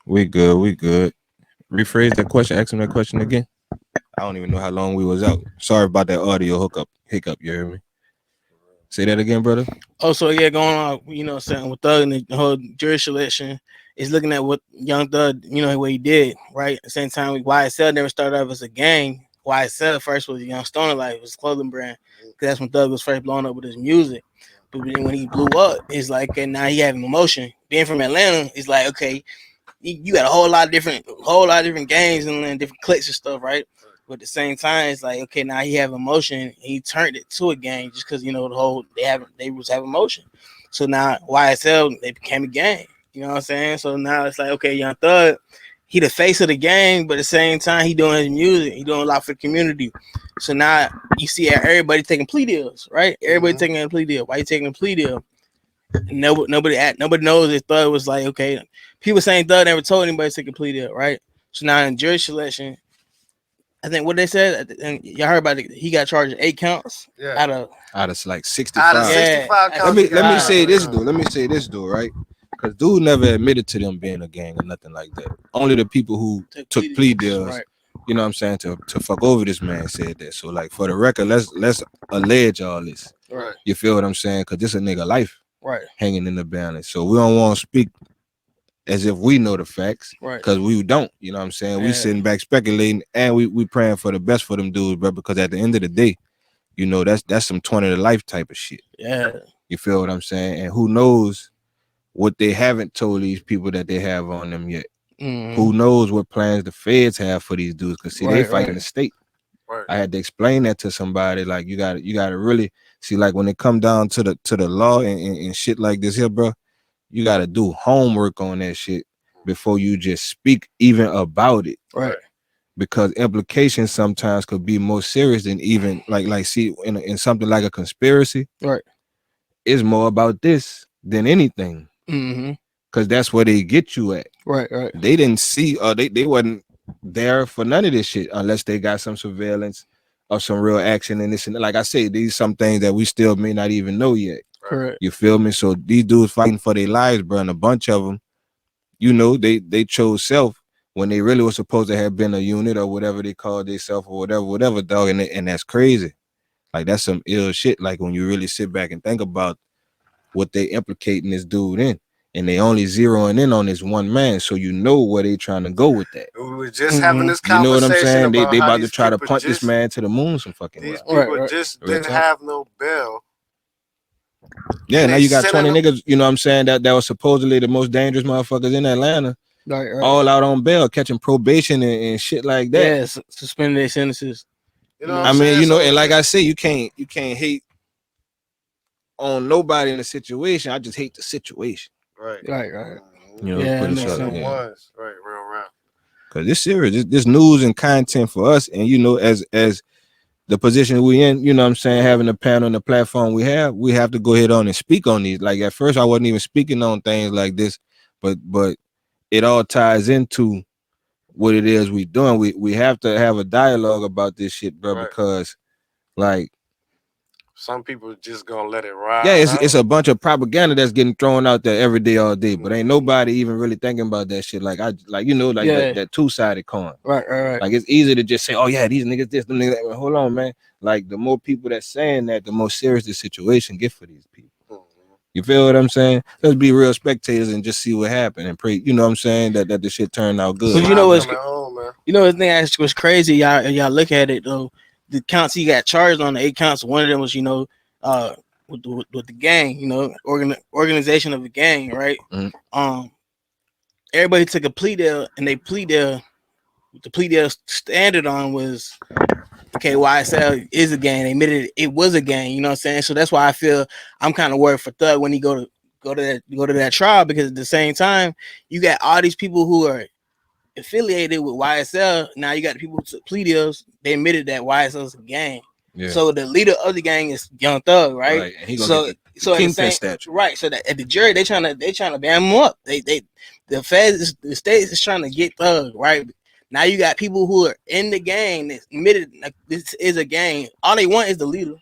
We good. We good. Rephrase that question. Ask him that question again. I don't even know how long we was out. Sorry about that audio hiccup. You hear me? Say that again, brother. Oh, so yeah, going on, saying with Thug and the whole jury selection is looking at what Young Thug, what he did, right? At the same time, YSL never started off as a gang. YSL first was Young Stoner Life, was a clothing brand, because that's when Thug was first blowing up with his music. But then when he blew up, it's like, okay, now he having emotion. Being from Atlanta, it's like, okay, you got a whole lot of different gangs and different cliques and stuff, right? But at the same time, it's like, okay, now he have emotion. And he turned it to a gang just because the whole they was have emotion. So now YSL they became a gang. You know what I'm saying? So now it's like, okay, Young Thug, he the face of the gang, but at the same time he doing his music, he doing a lot for the community. So now you see everybody taking plea deals, right? Everybody taking a plea deal. Why you taking a plea deal? Nobody knows if Thug was like, okay. People saying Thug never told anybody to take a plea deal, right? So now in jury selection, I think what they said, and y'all heard about it, he got charged 8 counts out of like 65. Out of 65 counts. Let me say this though, right? Because dude never admitted to them being a gang or nothing like that. Only the people who took plea deals, right. You know what I'm saying, to fuck over this man said that. So like for the record, let's allege all this. Right. You feel what I'm saying? Because this a nigga life right hanging in the balance. So we don't want to speak as if we know the facts, right? Because we don't, you know what I'm saying? Yeah. We sitting back speculating, and we praying for the best for them dudes, bro. Because at the end of the day, that's some 20 to life type of shit. Yeah, you feel what I'm saying? And who knows what they haven't told these people that they have on them yet? Mm-hmm. Who knows what plans the feds have for these dudes? Because see, they fighting the state. Right. I had to explain that to somebody. Like you got to really see, like when it come down to the law and shit like this here, bro. You got to do homework on that shit before you just speak even about it. Right. Because implications sometimes could be more serious than even like see in something like a conspiracy. Right. It's more about this than anything. Mm-hmm. Because that's where they get you at. Right, right. They didn't see or they wasn't there for none of this shit unless they got some surveillance or some real action in this. And like I say, these some things that we still may not even know yet. Correct. You feel me? So these dudes fighting for their lives, bro, and a bunch of them, they chose self when they really were supposed to have been a unit or whatever they called themselves or whatever, dog. And that's crazy. Like that's some ill shit. Like when you really sit back and think about what they implicating this dude in, and they only zeroing in on this one man, so you know where they trying to go with that. We were just having this conversation. You know what I'm saying? They about to try to punch this man to the moon some fucking These way. people just didn't have no bail. Yeah, now you got 20 niggas, you know what I'm saying, that was supposedly the most dangerous motherfuckers in Atlanta. Right. All out on bail, catching probation and shit like that. Yeah, suspending their sentences. You know what I'm saying? And like I say, you can't hate on nobody in the situation. I just hate the situation. Right. You know, Right, real. Because this serious, this news and content for us, and as the position we in, you know what I'm saying, having a panel and the platform we have to go ahead on and speak on these. Like at first I wasn't even speaking on things like this, but it all ties into what it is we doing. We have to have a dialogue about this shit, bro, because like some people just gonna let it ride. Yeah, it's a bunch of propaganda that's getting thrown out there every day, all day. But ain't nobody even really thinking about that shit. That two-sided coin. Right. Like it's easy to just say, oh yeah, these niggas this, them niggas that. Well, hold on, man. Like the more people that's saying that, the more serious the situation get for these people. You feel what I'm saying? Let's be real spectators and just see what happened and pray. You know what I'm saying? That the shit turned out good. So the thing was crazy. Y'all look at it though. The counts he got charged on, the 8 counts. One of them was, with the gang, organization of the gang, right? Mm-hmm. Everybody took a plea deal, and the plea deal standard on was, okay, YSL is a gang. They admitted it was a gang. You know what I'm saying? So that's why I feel I'm kind of worried for Thug when he go to that trial, because at the same time you got all these people who are affiliated with YSL. Now you got the people who took plea deals. They admitted that YSL is a gang. Yeah. So the leader of the gang is Young Thug, right? And he gonna get the kingpin statue. Right. So that at the jury they trying to bam him up. The feds, the state is trying to get Thug, right? Now you got people who are in the gang that admitted like this is a gang. All they want is the leader.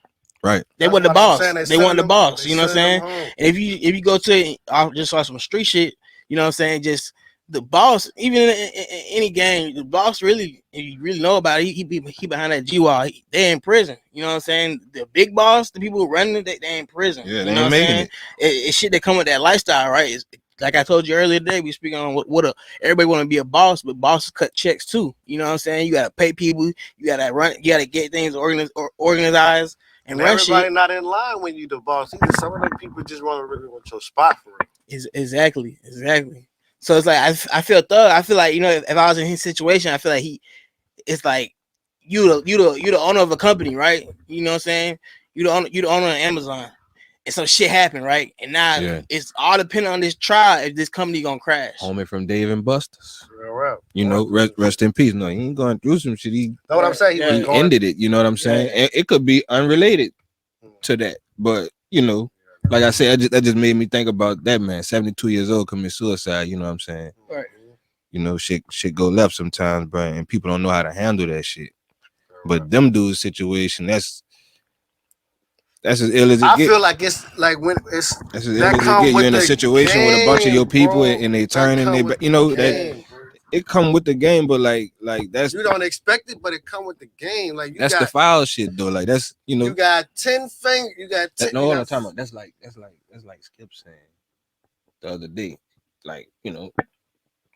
Right. They want the boss. They want the boss. You know what I'm saying? And if you go to just saw some street shit, you know what I'm saying? Just the boss, even in any game, the boss really, if you really know about it, he behind that G wall. They're in prison. You know what I'm saying? The big boss, the people who running it, they in prison. Yeah, you they know ain't what I'm making saying? It's shit that come with that lifestyle, right? It's, like I told you earlier today, we speaking on what everybody want to be a boss, but bosses cut checks too. You know what I'm saying? You gotta pay people, you gotta run, you gotta get things organized and run everybody shit. not in line when you the boss. Either some of them people just want to really want your spot for it. Exactly. So it's like I feel thug. I feel like, you know, if I was in his situation, I feel like it's like you the owner of a company, right? You know what I'm saying? You the owner of Amazon. And some shit happened, right? And now it's all dependent on this trial if this company gonna crash. Homie from Dave and Buster's. Real. You know, rest in peace. No, he ain't going through some shit. He what I'm saying. He ended it. You know what I'm saying? And it could be unrelated to that, but you know, like I said, that just made me think about that man. 72 years old commit suicide. You know what I'm saying? Right. You know, shit go left sometimes, bro, and people don't know how to handle that shit. But them dudes' situation, that's as ill as it gets. I feel like it's like when it's that's as ill as it gets. You're in a situation with a bunch of your people, and they turn and they, you know, that it come with the game, but like that's you don't expect it, but it come with the game. Like that's the foul shit though. Like that's, you know, you got 10 fingers. You got 10. No, I'm talking about that's like Skip saying the other day, like, you know,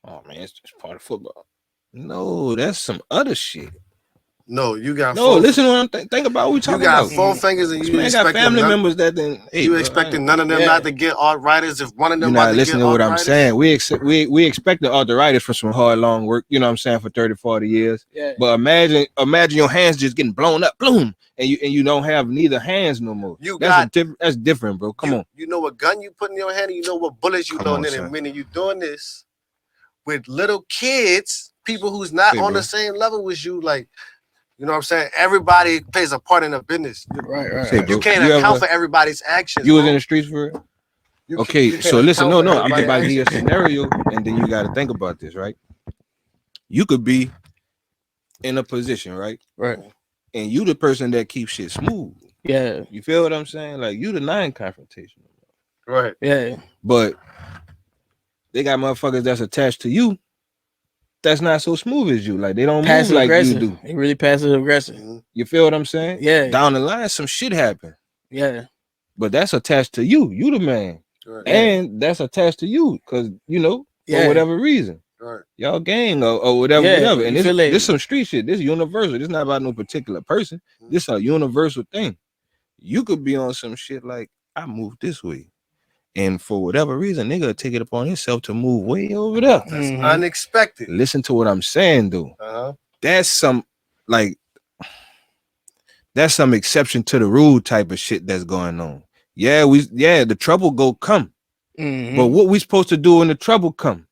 oh man, it's just part of football. No, that's some other shit. No, you got listen to what I'm think about what we talking about. You got 4 fingers and you got family members that then you expecting none of them not to get arthritis if one of them not listening to what I'm saying. We expect the arthritis for some hard long work, you know what I'm saying, for 30, 40 years. Yeah. But imagine your hands just getting blown up, boom, and you don't have neither hands no more. That's different, bro. Come on. You know what gun you put in your hand and you know what bullets you throwing in, and when you doing this with little kids, people who's not on the same level as you, like, you know what I'm saying? Everybody plays a part in the business. Right. You can't account for everybody's actions. You was in the streets for it? Okay, so listen, no, I'm about to give you a scenario, and then you got to think about this, right? You could be in a position, right? Right. And you the person that keeps shit smooth. Yeah. You feel what I'm saying? Like, you the non-confrontation. Right. Yeah. But they got motherfuckers that's attached to you that's not so smooth as you. Like, they don't move like you do. They really passive aggressive. You feel what I'm saying? Yeah. Down the line, some shit happen. Yeah. But that's attached to you. You the man. Right. And that's attached to you because, you know, for whatever reason. Right. Y'all gang or whatever. And this some street shit. This is universal. This is not about no particular person. This is a universal thing. You could be on some shit like, I moved this way. And for whatever reason, nigga take it upon himself to move way over there. That's unexpected. Listen to what I'm saying, though. That's some exception to the rule type of shit that's going on. The trouble go come. But what we supposed to do when the trouble come?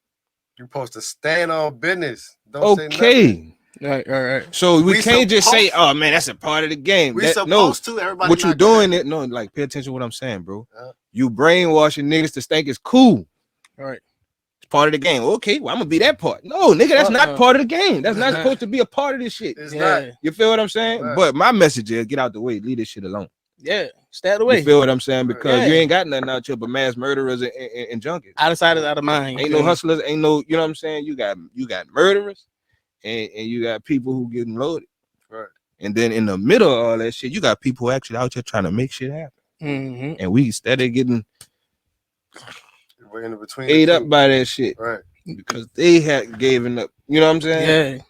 You're supposed to stand on business. Don't say nothing. Right. So we can't just say, "Oh man, that's a part of the game." We supposed to. Everybody. What you doing? It no, like, pay attention to what I'm saying, bro. You brainwashing niggas to think it's cool. Right. It's part of the game. Okay, well, I'm gonna be that part. No, nigga, that's not part of the game. That's not supposed to be a part of this shit. It's not. You feel what I'm saying? Right. But my message is, get out the way. Leave this shit alone. Yeah. Stay out of the way. You feel what I'm saying? Because you ain't got nothing out here but mass murderers and junkies. Out of sight is out of mind. Ain't no hustlers. Ain't no. You know what I'm saying? You got murderers, and you got people who getting loaded. Right. And then in the middle of all that shit, you got people who actually out here trying to make shit happen. And we steady getting ate up by that shit. Right. Because they had given up. You know what I'm saying? Yeah.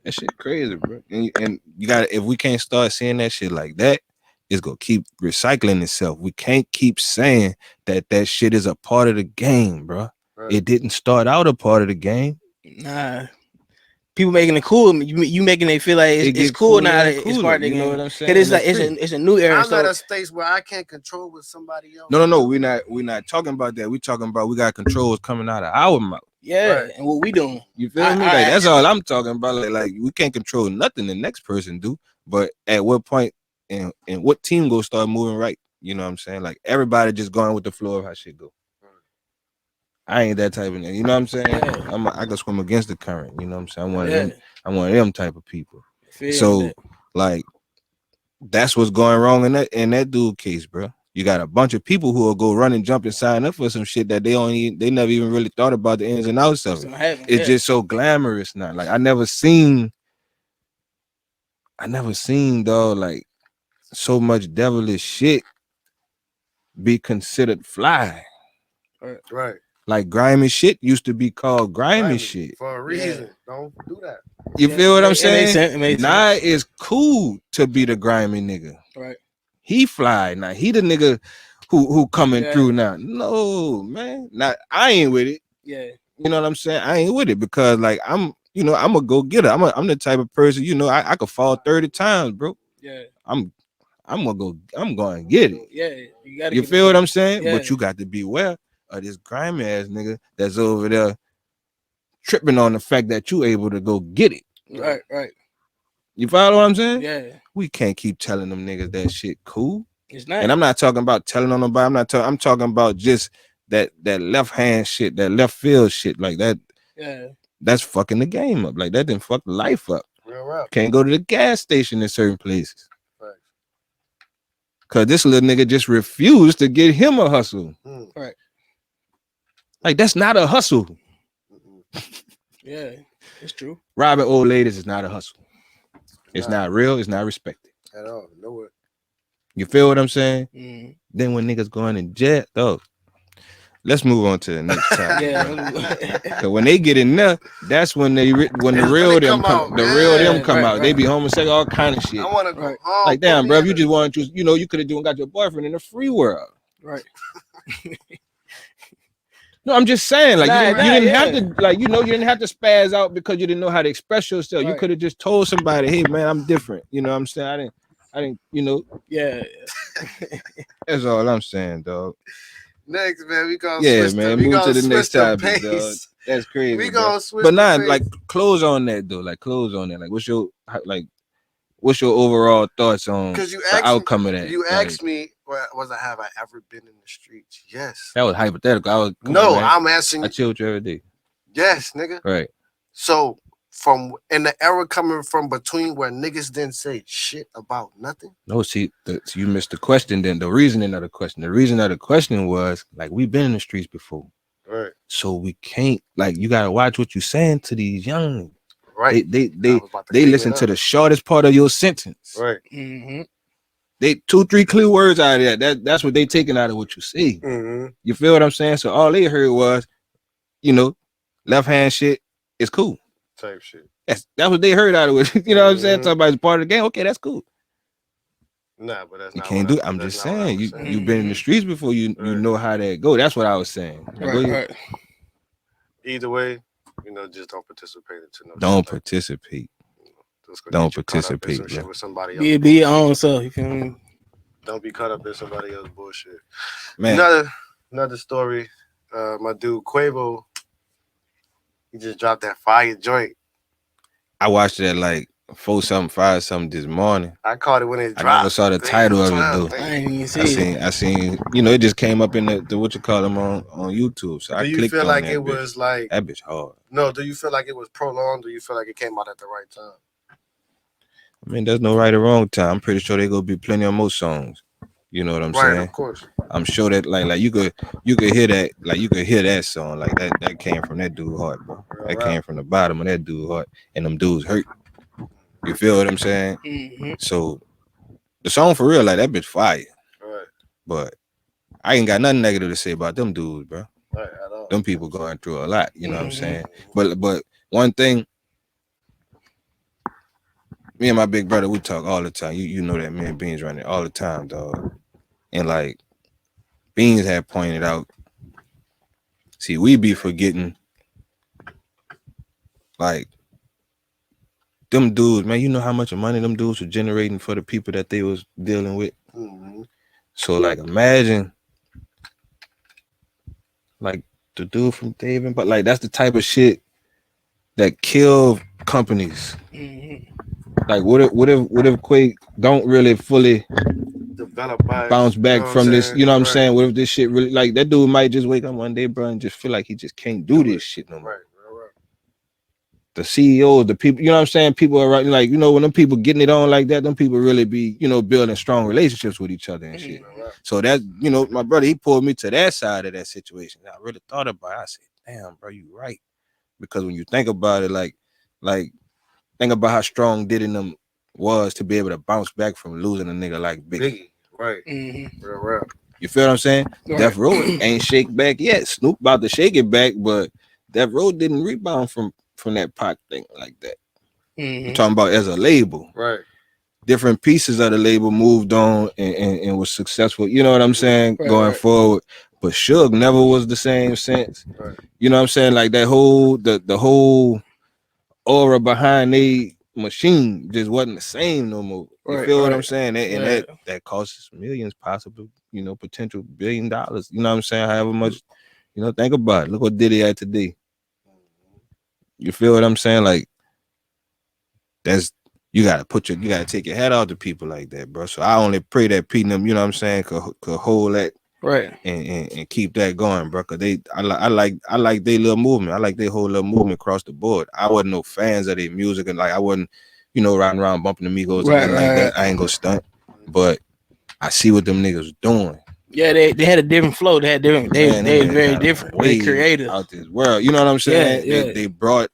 That shit crazy, bro. And you got, if we can't start seeing that shit like that, it's gonna keep recycling itself. We can't keep saying that shit is a part of the game, bro. Right. It didn't start out a part of the game. Nah. People making it cool. You making it feel like it's cool now. It's part of the game. You know what I'm saying? It's like it's a new era. I'm at a stage where I can't control what somebody else. No. We're not talking about that. We're talking about we got controls coming out of our mouth. Yeah, right. And what we doing? You feel me? Like, that's all I'm talking about. Like we can't control nothing the next person do. But at what point and what team go start moving right? You know what I'm saying? Like, everybody just going with the flow of how shit go. I ain't that type of nigga. You know what I'm saying? Yeah. I can swim against the current. You know what I'm saying? I'm one of them type of people. So like, that's what's going wrong in that dude case, bro. You got a bunch of people who will go run and jump and sign up for some shit that they never even really thought about the ins and outs of it. It's just so glamorous now. Like I never seen dog, like so much devilish shit be considered fly. Right. Like grimy shit used to be called grimy shit. For a reason. Don't do that. You feel what I'm saying? Nah, it's cool to be the grimy nigga. Right. He fly now. He the nigga who coming through now. No, man. I ain't with it. Yeah. You know what I'm saying? I ain't with it because like I'm a go getter. I'm the type of person, I could fall 30 times, bro. Yeah. I'm going to get it. Yeah. You feel what I'm saying? Yeah. But you got to beware of this grimy ass nigga that's over there tripping on the fact that you able to go get it. Right. You follow what I'm saying? Yeah. We can't keep telling them niggas that shit cool. It's not. And I'm not talking about telling on nobody. I'm talking about just that left hand shit, that left field shit, like that. Yeah. That's fucking the game up. Like that didn't fuck life up. Real rap. Can't go to the gas station in certain places. Right. Cause this little nigga just refused to get him a hustle. Right. Like that's not a hustle. Yeah, it's true. Robbing old ladies is not a hustle. It's not real. It's not respected at all. Nowhere. You feel what I'm saying? Then when niggas going in jet, though, let's move on to the next topic. Yeah. So when they get in there, that's when the real them come out. They be homosexual, all kind of shit. I want to go home. Like damn, bro, if you just wanted to, you could have got your boyfriend in the free world. Right. No, I'm just saying, like you didn't have to, like you didn't have to spaz out because you didn't know how to express yourself. Right. You could have just told somebody, "Hey, man, I'm different." You know what I'm saying? I didn't. Yeah. That's all I'm saying, dog. Next, man, we gonna move to the next topic, dog. That's crazy. We gonna switch. But not like close on that though. Like close on that. Like what's your overall thoughts on the outcome of that? You asked me, have I ever been in the streets? Yes. That was hypothetical. I'm asking. I chill with you every day. Yes, nigga. Right. So from in the era coming from between where niggas didn't say shit about nothing. No, see, you missed the question. Then the reasoning of the question. The reason of the question was like we've been in the streets before. Right. So we can't you gotta watch what you're saying to these young. Right. They listen to the shortest part of your sentence. Right. Mm-hmm. They 2-3 clear words out of that's what they taking out of what you see. Mm-hmm. You feel what I'm saying? So all they heard was, left hand shit is cool. Type shit. That's what they heard out of it. You know what I'm saying? Somebody's part of the game. Okay, that's cool. Nah, but that's you can't do it. I'm just saying you've been in the streets before. You know how that go. That's what I was saying. Right. Either way, just don't participate into no. Don't participate. Don't participate. With somebody else. Be your own self. You feel me? Don't be caught up in somebody else's bullshit. Man. Another story. My dude Quavo, he just dropped that fire joint. I watched it at like 4-something, 5-something this morning. I caught it when it dropped. I never saw the title of it though. I didn't even see I seen, it just came up in the what you call them on YouTube. So I clicked on that. Do you feel like it was like that bitch hard? No, do you feel like it was prolonged? Do you feel like it came out at the right time? I mean, there's no right or wrong time. I'm pretty sure there's gonna be plenty of more songs. You know what I'm saying? Right, of course. I'm sure that like you could hear that, like you could hear that song, like that came from that dude's heart, bro. That came from the bottom of that dude's heart, and them dudes hurt. You feel what I'm saying? Mm-hmm. So the song for real, like that bitch fire. Right. But I ain't got nothing negative to say about them dudes, bro. Right, at all. Them people going through a lot, you know what I'm saying? But one thing, me and my big brother, we talk all the time. You know that me and Beans running all the time, dog. And like Beans had pointed out, see, we be forgetting like them dudes, man. You know how much money them dudes were generating for the people that they was dealing with. Mm-hmm. So like imagine like the dude from David, but like that's the type of shit that kill companies. Mm-hmm. Like what if Quake don't really fully bounce back from this, you know what I'm saying? What if this shit really, like that dude might just wake up one day, bro, and just feel like he just can't do this shit no more. Right. the CEOs, the people, you know what I'm saying? People are like, you know, when them people getting it on like that, them people really be, you know, building strong relationships with each other and shit. So that, you know, my brother, he pulled me to that side of that situation. I really thought about it. I said, damn, bro, you right. Because when you think about it, like think about how strong Diddy and them was to be able to bounce back from losing a nigga like Biggie. Right. Real. You feel what I'm saying? Right. Death Row ain't shake back yet. Snoop about to shake it back, but Death Row didn't rebound from that Pac thing like that. I'm talking about as a label. Right. Different pieces of the label moved on and was successful. You know what I'm saying? Right, going forward. But Suge never was the same since. Right. You know what I'm saying? Like that whole the whole aura behind the machine just wasn't the same no more. You feel what I'm saying? And that costs millions, possibly, you know, potential $1 billion. You know what I'm saying? However much, you know, think about it. Look what Diddy had today. You feel what I'm saying? Like, that's, you gotta take your hat off to people like that, bro. So I only pray that Pete and them, you know what I'm saying, could hold that right and keep that going, bro. Cause I like their little movement. I like their whole little movement across the board. I wasn't no fans of their music, and like I wasn't, you know, riding around bumping the Migos like that. I ain't gonna stunt, but I see what them niggas doing. Yeah, they had a different flow. They had different. They very different. They creative out this world. You know what I'm saying? Yeah. They brought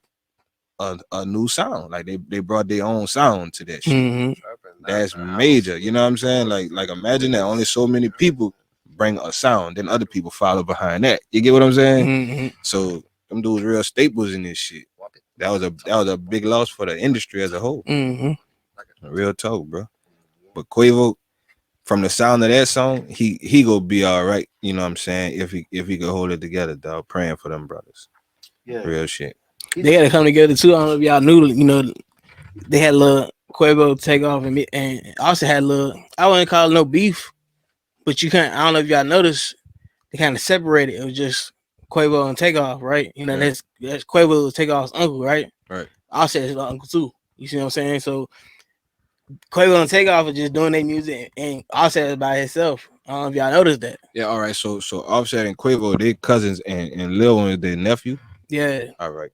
a new sound. Like they brought their own sound to that shit. That's major. You know what I'm saying? Like imagine that only so many people bring a sound, then other people follow behind that. You get what I'm saying? So them dudes real staples in this shit. That was a big loss for the industry as a whole. Real talk, bro. But Quavo, from the sound of that song, he gonna be all right. You know what I'm saying? If he could hold it together, dog. Praying for them brothers. Yeah, real shit. They gotta come together too. I don't know if y'all knew. You know, they had a little Quavo take off and also had a little. I wouldn't call it no beef, but you can't. I don't know if y'all noticed. They kind of separated. It was just Quavo and Takeoff, right? You know, that's Quavo Takeoff's uncle, right? Right. Offset is his uncle too. You see what I'm saying? So Quavo and Takeoff are just doing their music, and Offset is by himself. I don't know if y'all noticed that. Yeah, all right. So Offset and Quavo, they cousins, and Lil One is their nephew. Yeah. All right.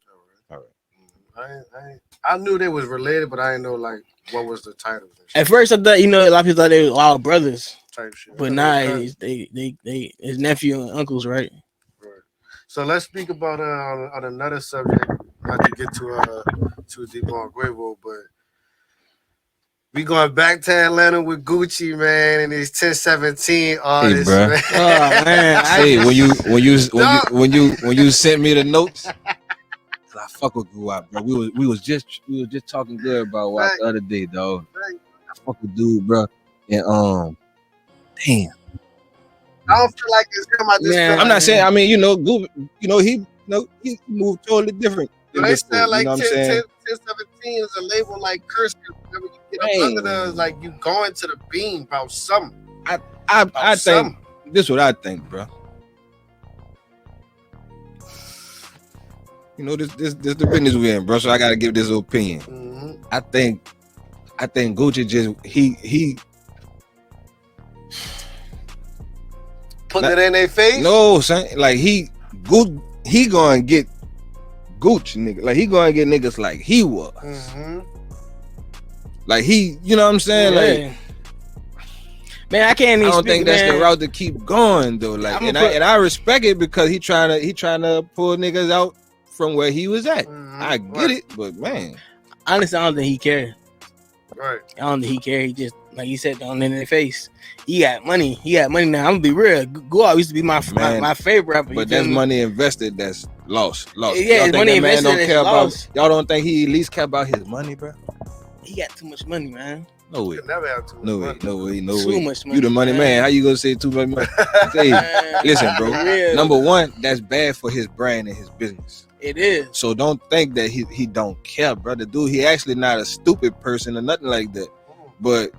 I knew they was related, but I didn't know like what was the title. At first, I thought, you know, a lot of people thought they were all brothers type shit. But nah, they his nephew and uncles, right? Right. So let's speak about on another subject. Not to get too deep on Quavo, but we going back to Atlanta with Gucci, man, and his 1017 artists. Hey, bro. Man. Oh man, when you sent me the notes, I fuck with Guap, bro. We was just talking good about Guap the other day, dog. Right. I fuck with dude, bro, and damn. I don't feel like it's him. I'm not saying. I mean, you know, Goop, he moved totally different. They sound like 1017 is a label like Curse. Whenever you get up under the, like you going to the beam about something. I think this is what I think, bro. You know, this the business we in, bro. So I gotta give this opinion. Mm-hmm. I think Gucci just he putting it in their face. No, son, like he gonna get Gucci nigga. Like he gonna get niggas like he was. Mm-hmm. Like he, you know what I'm saying? Yeah. Like, man, I can't even. I don't think that's the route to keep going though. Like, and I respect it because he trying to pull niggas out from where he was at. Mm-hmm. I get it, but man, honestly, I don't think he cared. Right. I don't think he cared. He just, like you said, on in their face. He got money. now. I'm gonna be real. Guap used to be my favorite rapper. But that's money invested. That's lost. Yeah, money invested. Don't care about. Y'all don't think he at least care about his money, bro? He got too much money, man. No way. Never have too much money. No way. Too much money. You the money man. How you gonna say too much money? Listen, bro. Number one, that's bad for his brand and his business. It is. So don't think that he don't care, brother. Dude, he actually not a stupid person or nothing like that. But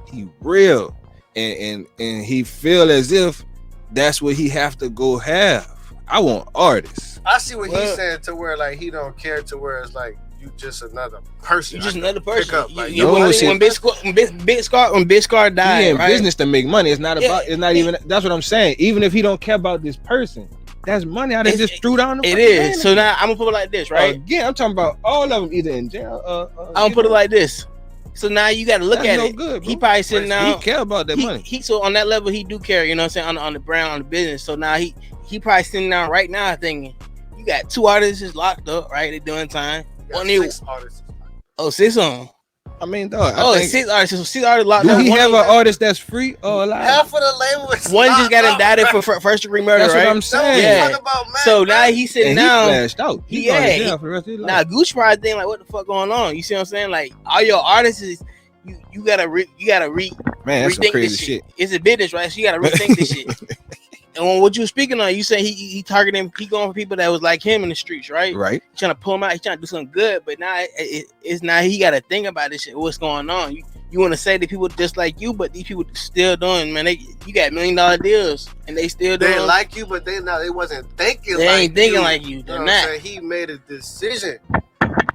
he real. And he feel as if that's what he have to go have. I want artists. I see what he's saying to where like he don't care to where it's like you just another person. You just another person. Up, like, when Big Scar died, he in right? business to make money. It's not about. It's not even. That's what I'm saying. Even if he don't care about this person, That's money I just threw down the It is. So now I'm gonna put it like this, right? Again, I'm talking about all of them either in jail. I'm gonna put it like this. So now you got to look at it. Good, he probably sitting down. He care about that money. He so on that level he do care. You know what I'm saying on the brand on the business. So now he probably sitting down right now thinking, you got 2 artists locked up, right? They doing time. 6 artists. Oh, 6 on. I mean, dog. It's 6 artists. So 6 artists locked up. Do he have an artist that's free or alive? Half of the label is one just got indicted for first degree murder. That's right? what I'm saying. Yeah. So now he's sitting down. He flashed out. He going to jail for the rest of his life. Now Gucci probably thinking like, what the fuck going on? You see what I'm saying? Like all your artists is you gotta man, that's some crazy shit. It's a business, right? So you gotta rethink this shit. And when what you speaking on, you say he targeting, he going for people that was like him in the streets, right? Right. He trying to pull him out. He trying to do something good, but now it's now he got to think about this shit. What's going on? You want to say that people just like you, but these people still doing, man. You got $1 million deals, and they still doing. They like you, but they wasn't thinking. They ain't thinking like you. They're not. He made a decision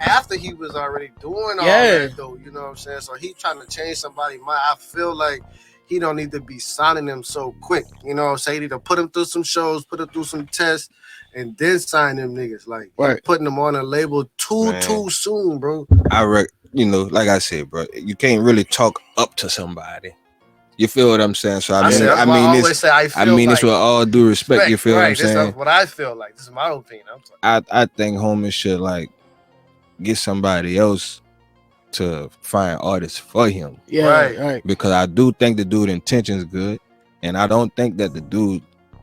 after he was already doing all that, though. You know what I'm saying? So he trying to change somebody's mind. I feel like he don't need to be signing them so quick. You know what I'm saying? He need to put them through some shows, put them through some tests, and then sign them niggas. Like putting them on a label too soon, bro. You know, like I said, bro, you can't really talk up to somebody. You feel what I'm saying? So I mean, it's with all due respect. You feel what I'm saying? That's what I feel like. This is my opinion. I think homies should like get somebody else to find artists for him. Yeah, right. Because I do think the dude intentions good, and I don't think that the dude,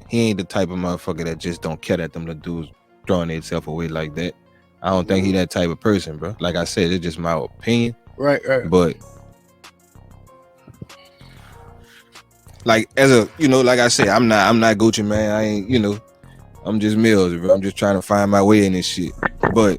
he ain't the type of motherfucker that just don't care that them the dudes throwing themselves away like that. I don't think he that type of person, bro. Like I said, it's just my opinion. Right. But like as a, you know, like I said, I'm not Gucci, man. I ain't, you know, I'm just Millz, bro. I'm just trying to find my way in this shit. But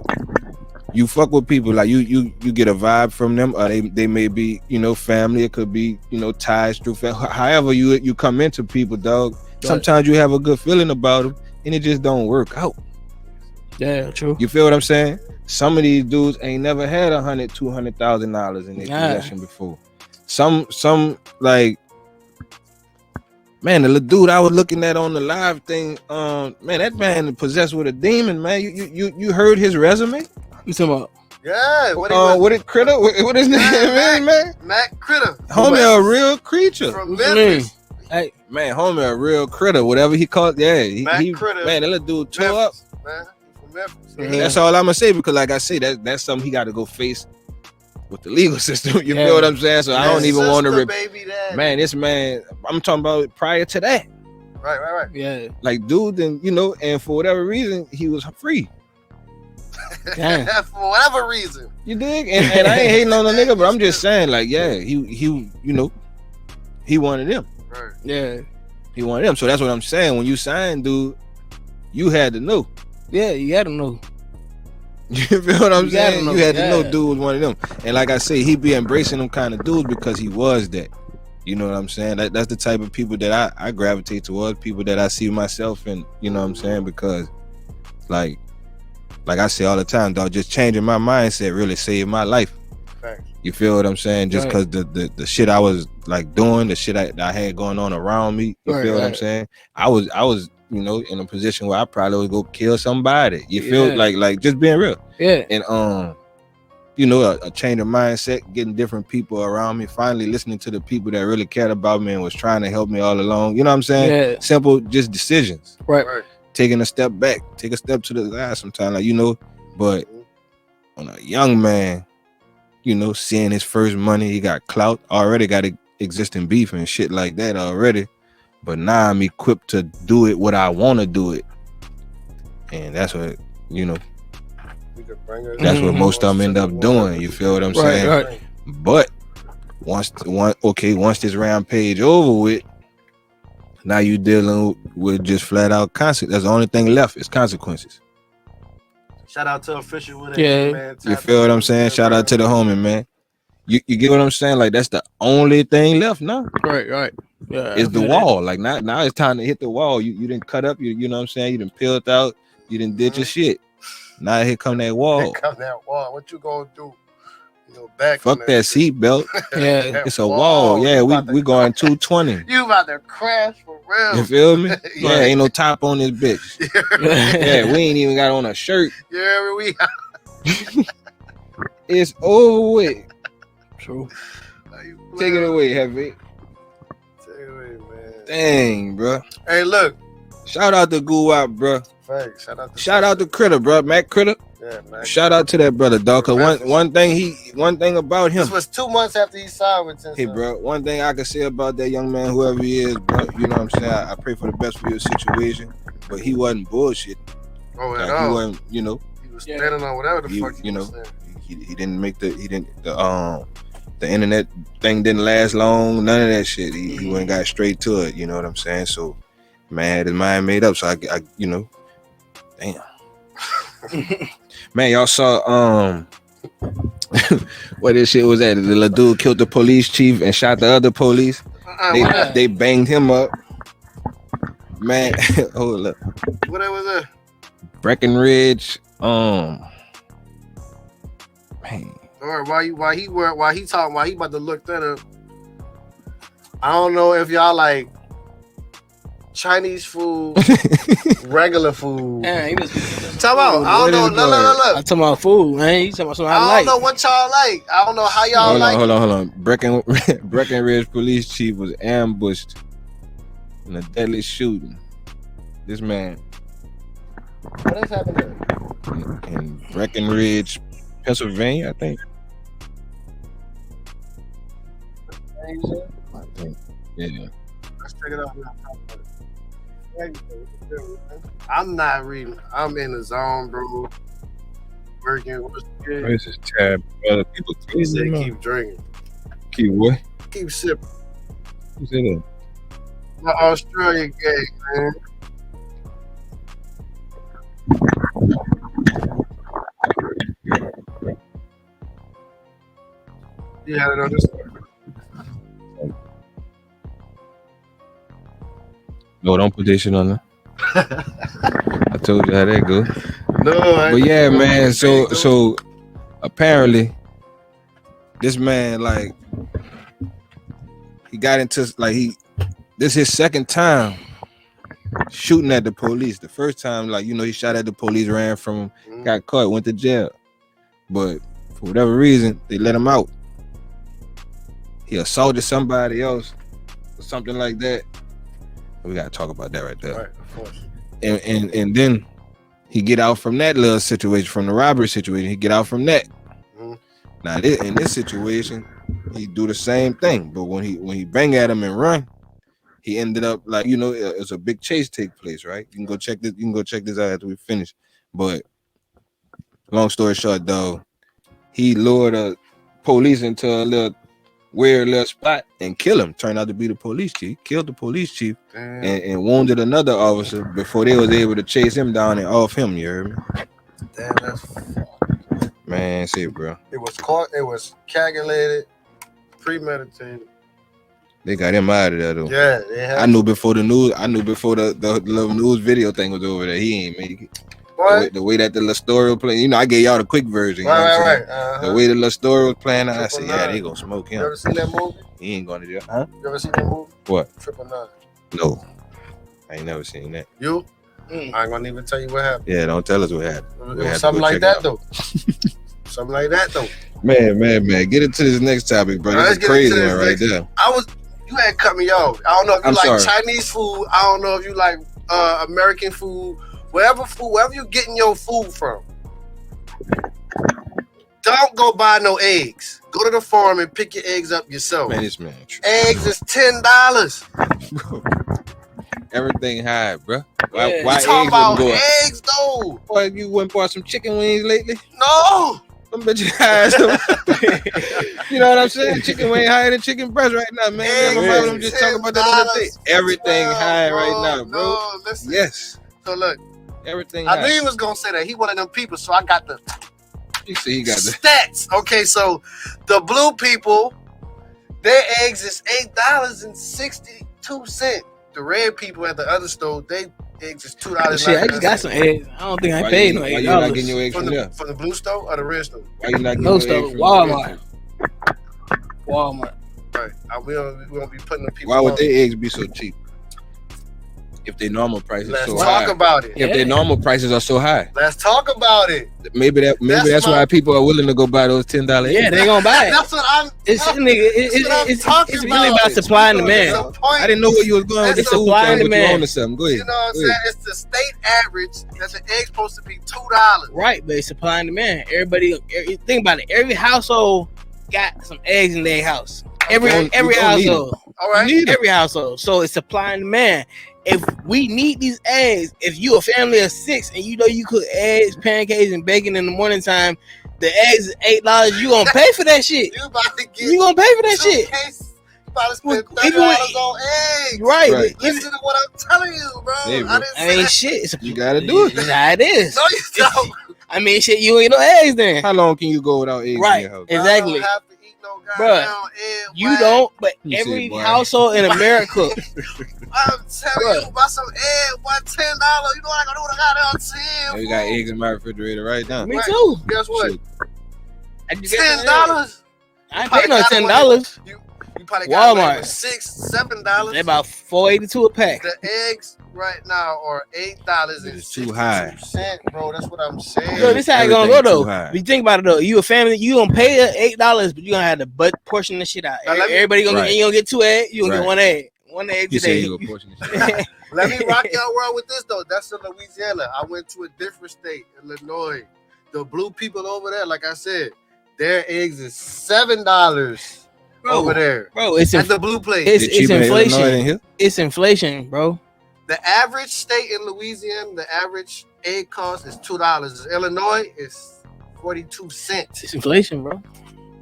you fuck with people, like you get a vibe from them, or they may be, you know, family. It could be, you know, ties through family. However you come into people, dog. Sometimes you have a good feeling about them, and it just don't work out. Yeah, true. You feel what I'm saying? Some of these dudes ain't never had $100,000-$200,000 in their possession before. Some like, man, the little dude I was looking at on the live thing, man, that man possessed with a demon, man. You heard his resume? You talking about? Yeah. What it Critter? What his name is, man? Matt Critter. Homie, a real creature. From Memphis. Hey, man, homie, a real critter. Whatever he called, Matt Critter. Man, that little dude tore up. Man, from Memphis. That's all I'm gonna say, because like I say, that's something he got to go face with the legal system. You feel what I'm saying? So I don't even want to. Man, this man, I'm talking about prior to that. Right. Yeah. Like, dude, and you know, and for whatever reason, he was free. For whatever reason. You dig? And I ain't hating on the nigga, but I'm just saying, like, yeah, he you know, he wanted them. Right. Yeah. He wanted them. So that's what I'm saying. When you signed, dude, you had to know. Yeah, you had to know. You feel what I'm saying? You had to know dude was one of them. And like I say, he be embracing them kind of dudes because he was that. You know what I'm saying? That's the type of people that I gravitate towards, people that I see myself in, you know what I'm saying? Because like I say all the time, dog, just changing my mindset really saved my life. Right. You feel what I'm saying? Just because the shit I was like doing, the shit I had going on around me, you feel what I'm saying? I was, you know, in a position where I probably would go kill somebody. You feel like just being real. Yeah. And you know, a change of mindset, getting different people around me, finally listening to the people that really cared about me and was trying to help me all along. You know what I'm saying? Yeah. Simple, just decisions. Right. Taking a step back, take a step to the side sometimes, like, you know, but on a young man, you know, seeing his first money, he got clout, already got existing beef and shit like that already. But now I'm equipped to do it what I want to do it. And that's what, you know, that's what most of them end up doing. You feel what I'm saying? Right. But once this rampage over with, now you dealing with just flat out consequences. That's the only thing left is consequences. Shout out to Official with it, man. You feel what I'm saying? Shout out to the homie, man. You get what I'm saying? Like, that's the only thing left now. Right. Yeah. It's the wall. Like, now it's time to hit the wall. You didn't cut up, you know what I'm saying? You done peeled out, you done did your shit. Now here come that wall. Here come that wall. What you gonna do? Back fuck that seatbelt. Yeah, it's a wall. Yeah, we going 220. You about to crash for real. You feel me? Yeah, ain't no top on this bitch. Yeah, we ain't even got on a shirt. Yeah, we. It's over with. True. Take it away, Hefe. Take it away, man. Dang, bro. Hey, look. Shout out to Guwap, bro. Thanks. Shout out to Critter, bro. Mac Critter. Yeah, man. Shout out to that brother, dog. Cause one thing about him. This was 2 months after he signed with 10. Hey, bro. One thing I can say about that young man, whoever he is, bro. You know what I'm saying? I pray for the best for your situation, but he wasn't bullshit. Oh, at like, all. He wasn't, you know. He was standing on whatever the fuck he was saying. He didn't make the internet thing didn't last long. None of that shit. He went and got straight to it. You know what I'm saying? So, man, had his mind made up. So I you know, damn. Man, y'all saw what this shit was at? The little dude killed the police chief and shot the other police. They banged him up. Man, hold up. What that was that? Breckenridge. Man. Or while he about to look that up. I don't know if y'all like Chinese food, regular food. Yeah, he was talking about. I don't know. Look. I'm talking about food, man. He's talking about something I like. don't know what y'all like. I don't know how y'all like. Hold on. Breckenridge police chief was ambushed in a deadly shooting. This man. What is happening? In Breckenridge, Pennsylvania, I think. Yeah. Let's check it out now. I'm not reading. I'm in the zone, bro. Working. What's good? This is tab. Other people keep drinking. Keep what? Keep sipping. Who's that? The Australia gang, man. You had it on this one. No, don't put this shit on there. I told you how that go. No, but yeah, man. So apparently, this man like he got into this his second time shooting at the police. The first time, he shot at the police, ran from him, got caught, went to jail. But for whatever reason, they let him out. He assaulted somebody else or something like that. We gotta talk about that right there. Right, of course. And then he get out from that little situation, from the robbery situation. He get out from that. Mm-hmm. Now in this situation, he do the same thing, but when he bang at him and run, he ended up it's a big chase take place, right? You can go check this out after we finish. But long story short, though, he lured a police into a weird little spot and kill him. Turned out to be the police chief. Killed the police chief and wounded another officer before they was able to chase him down and off him. You heard me? Damn, that's fucked. Man, see, bro. It was caught. It was calculated, premeditated. They got him out of there though. Yeah, they had. I knew before the news. I knew before the little news video thing was over there. He ain't make it. What? The way that the little story was playing, I gave y'all the quick version. Right. The way the little story was playing, I said, yeah, they gonna smoke him. You ever seen that movie? He ain't gonna do that. Huh? You ever seen that movie? What? 999. No, I ain't never seen that. You? I ain't gonna even tell you what happened. Yeah, don't tell us what happened. It was something like that though. Something like that though. Man. Get into this next topic, bro. This is crazy one right there. You had cut me off. I don't know if you like sorry. Chinese food. I don't know if you like American food. Wherever you getting your food from. Don't go buy no eggs. Go to the farm and pick your eggs up yourself. Man, this man. Eggs is $10. Everything high, bro. Why you talking about eggs though? Boy, you went and bought some chicken wings lately? No. I'm bet you high. You know what I'm saying? Chicken wing higher than chicken breast right now, man. I'm just talking about that other day. Everything high right now, bro. No, listen. Yes. So look. Everything I knew he was gonna say that. He one of them people, so I got the you see he got the stats. Okay, so the blue people, their eggs is $8.62. The red people at the other store, they eggs is $2. Shit, I just got some eggs. I don't think I paid no $8. Why you not getting your eggs from there? From the blue store or the red store? Why you not getting your eggs from Walmart? Right. We won't be putting the people. Why would their eggs be so cheap? If their normal prices Let's so talk high. about it. If their normal prices are so high. Let's talk about it. Maybe that's why people are willing to go buy those $10 eggs. Yeah, they gonna buy it. That's what I'm. It's really about supply and demand. I didn't know where you was going with the supply and demand. Or something. Go ahead. You know what I'm saying? It's the state average that the egg's supposed to be $2. Right, but it's supply and demand. Everybody, think about it. Every household got some eggs in their house. Every household. All right. Every household. So it's supply and demand. If we need these eggs, if you a family of 6 and you know you cook eggs, pancakes, and bacon in the morning time, the eggs is $8. You gonna pay for that shit? You gonna pay for that shit? You about to spend $30 on eggs. Right. Listen to what I'm telling you, bro. Yeah, I mean, shit. You gotta do it. That's how it is. No, you don't. I mean, shit. You ain't no eggs then. How long can you go without eggs? Right. In your house? Exactly. I don't have to eat no Bruh, you don't, but every household in America. I'm telling you about some egg, $10. You know what I gotta do with a goddamn 10. We got eggs in my refrigerator right now. Me too. Guess what? $10. I ain't paying no $10. You probably got like Walmart $6-7. They're about $4.82 a pack. The eggs right now are $8. It's too high, bro. That's what I'm saying. Yo, this how it gonna go though. If you think about it though, you a family, you gonna pay $8, but you gonna have to portion the shit out. Everybody gonna you gonna get 2 eggs, you gonna get 1 egg. 1 egg today. Let me rock y'all world with this though. That's in Louisiana. I went to a different state, Illinois. The blue people over there, like I said, their eggs is $7 over there. Bro, it's at the blue place. It's inflation. It's inflation, bro. The average state in Louisiana, the average egg cost is $2. Illinois is 42 cents. It's inflation, bro.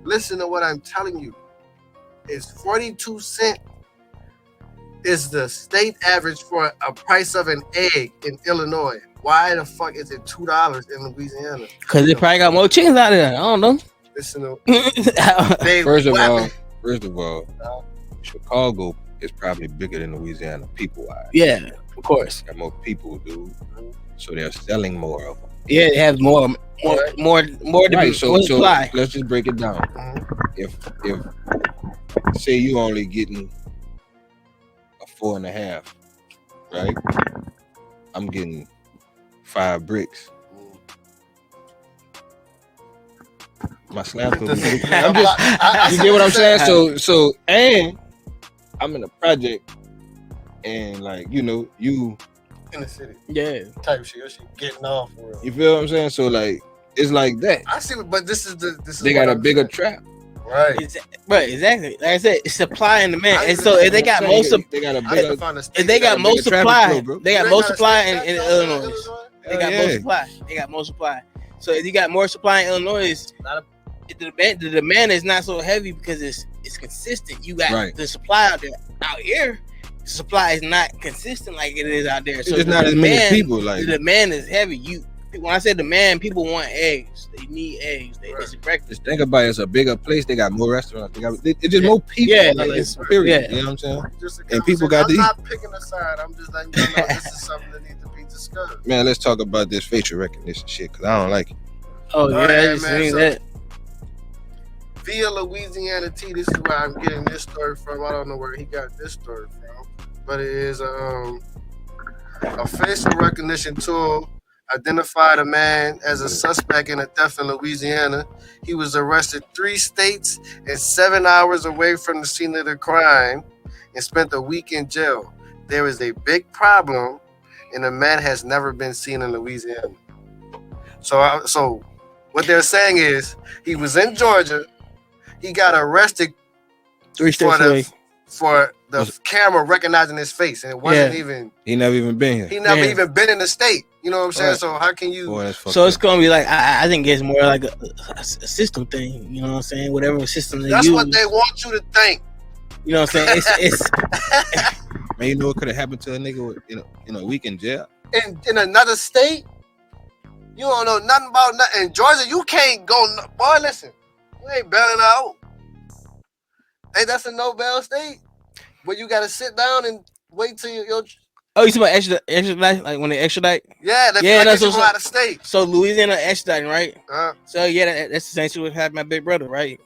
Listen to what I'm telling you. It's 42 cents. Is the state average for a price of an egg in Illinois. Why the fuck is it $2 in Louisiana? Because they probably got more chickens out there. I don't know. Listen to First of all, Chicago is probably bigger than Louisiana people-wise. Yeah, of course. Got more people, dude. So they're selling more of them. Yeah, it has more right, so supply. Let's just break it down. If say you only getting a 4.5, right? I'm getting 5 bricks. My slab. You get what I'm saying? So, and I'm in a project, and like you in the city, type shit. Your shit getting off. You feel what I'm saying? So like it's like that. I see, but this is they got a bigger trap. Right. Right, exactly. Like I said, it's supply and demand. And so if they got most of, if they got most supply, they got most supply in Illinois. They got most supply. They got most supply. So if you got more supply in Illinois, the demand is not so heavy because it's consistent. You got the supply out there. Out here, the supply is not consistent like it is out there. So it's not as many people. Like the demand is heavy. When I say demand, people want eggs. They need eggs. It's a breakfast. Just think about it. It's a bigger place. They got more restaurants. It's just more people. Yeah, period. You know what I'm saying? And people got to eat. I'm not picking a side. I'm just letting you know this is something that needs to be discussed. Man, let's talk about this facial recognition shit because I don't like it. Oh yeah, I just mean that. Via Louisiana T, this is where I'm getting this story from. I don't know where he got this story from, but it is a facial recognition tool identified a man as a suspect in a theft in Louisiana. He was arrested 3 states and 7 hours away from the scene of the crime and spent a week in jail. There is a big problem, and the man has never been seen in Louisiana. So what they're saying is he was in Georgia. He got arrested 3 states away for the camera recognizing his face, and it wasn't even. He never even been here. He never even been in the state. You know what I'm saying? Right. So how can you? Boy, so it's gonna be like I think it's more like a system thing. You know what I'm saying? Whatever system they That's use. what they want you to think. You know what I'm saying? It's Man, you know what could have happened to a nigga in a week in jail? In another state? You don't know nothing about nothing. In Georgia, you can't go. Boy, listen, you ain't bailing out. Hey, that's a no bail state. But you got to sit down and wait till your Oh, you talking about extradite? Like when they extradite? Yeah, they from out of state. So Louisiana extraditing, right? So yeah, that's essentially what happened to my big brother, right?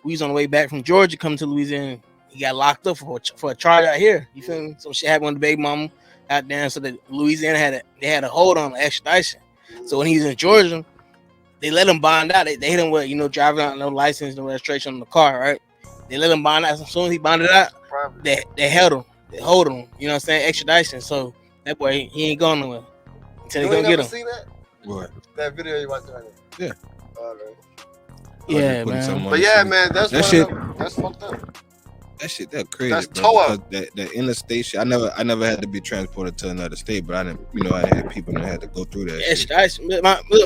We was on the way back from Georgia, coming to Louisiana. He got locked up for a charge out here. You feel me? Some shit happened with the baby mama out there, so that Louisiana had a hold on extradition. So when he was in Georgia, they let him bond out. They hit him with driving out no license, no registration on the car, right? They let him bond out. As soon as he bonded out, they held him. They hold him, you know what I'm saying? Extradition. So that boy, he ain't going nowhere until they gonna get him. See that? What? That video you watched right now? Yeah. All right. Yeah, man. But yeah, man, that's shit. That's fucked up. That shit, that crazy. That's tore. That interstate shit. I never had to be transported to another state, but I didn't. I had people that had to go through that. Extradition.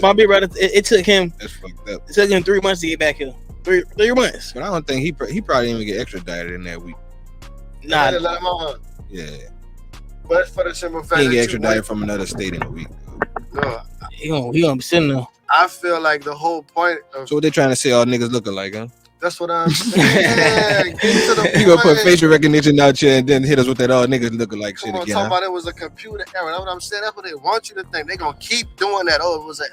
My big brother. It took him. That's fucked up. It took him 3 months to get back here. 3 months. But I don't think he probably didn't even get extradited in that week. Nah. Yeah. But for the simple fact he didn't get extradited from another state in a week. No. He gonna be sitting there. I feel like the whole point of... So what they trying to say all niggas look alike, huh? That's what I'm saying. You gonna put facial recognition out here and then hit us with that all niggas look alike shit again. Talking about it was a computer error. That's what I'm saying. That's what they want you to think. They gonna keep doing that. Oh, it was an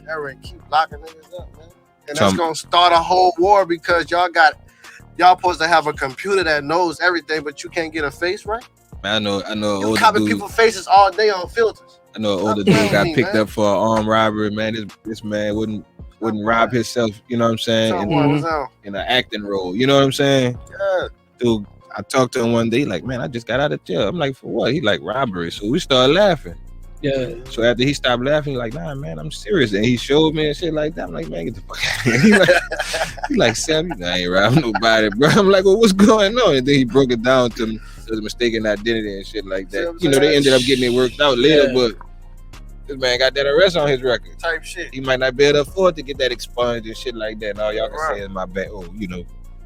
error, and keep locking niggas up, man. And that's gonna start a whole war because y'all supposed to have a computer that knows everything, but you can't get a face right. Man, I know. You copy people's faces all day on filters. I know an older dude got picked up for an armed robbery. Man, this man wouldn't rob himself. You know what I'm saying? In an acting role. You know what I'm saying? Yeah. Dude, I talked to him one day. Like, man, I just got out of jail. I'm like, for what? He like robbery. So we started laughing. Yeah. So after he stopped laughing, he's like, nah, man, I'm serious. And he showed me and shit like that. I'm like, man, get the fuck out of here. He like, Sam, I ain't robbing nobody, bro. I'm like, well, what's going on? And then he broke it down to me. It was mistaken identity and shit like that. They ended up getting it worked out later, but this man got that arrest on his record. Type shit. He might not be able to afford to get that expunged and shit like that. And all y'all can say is my bad. Oh,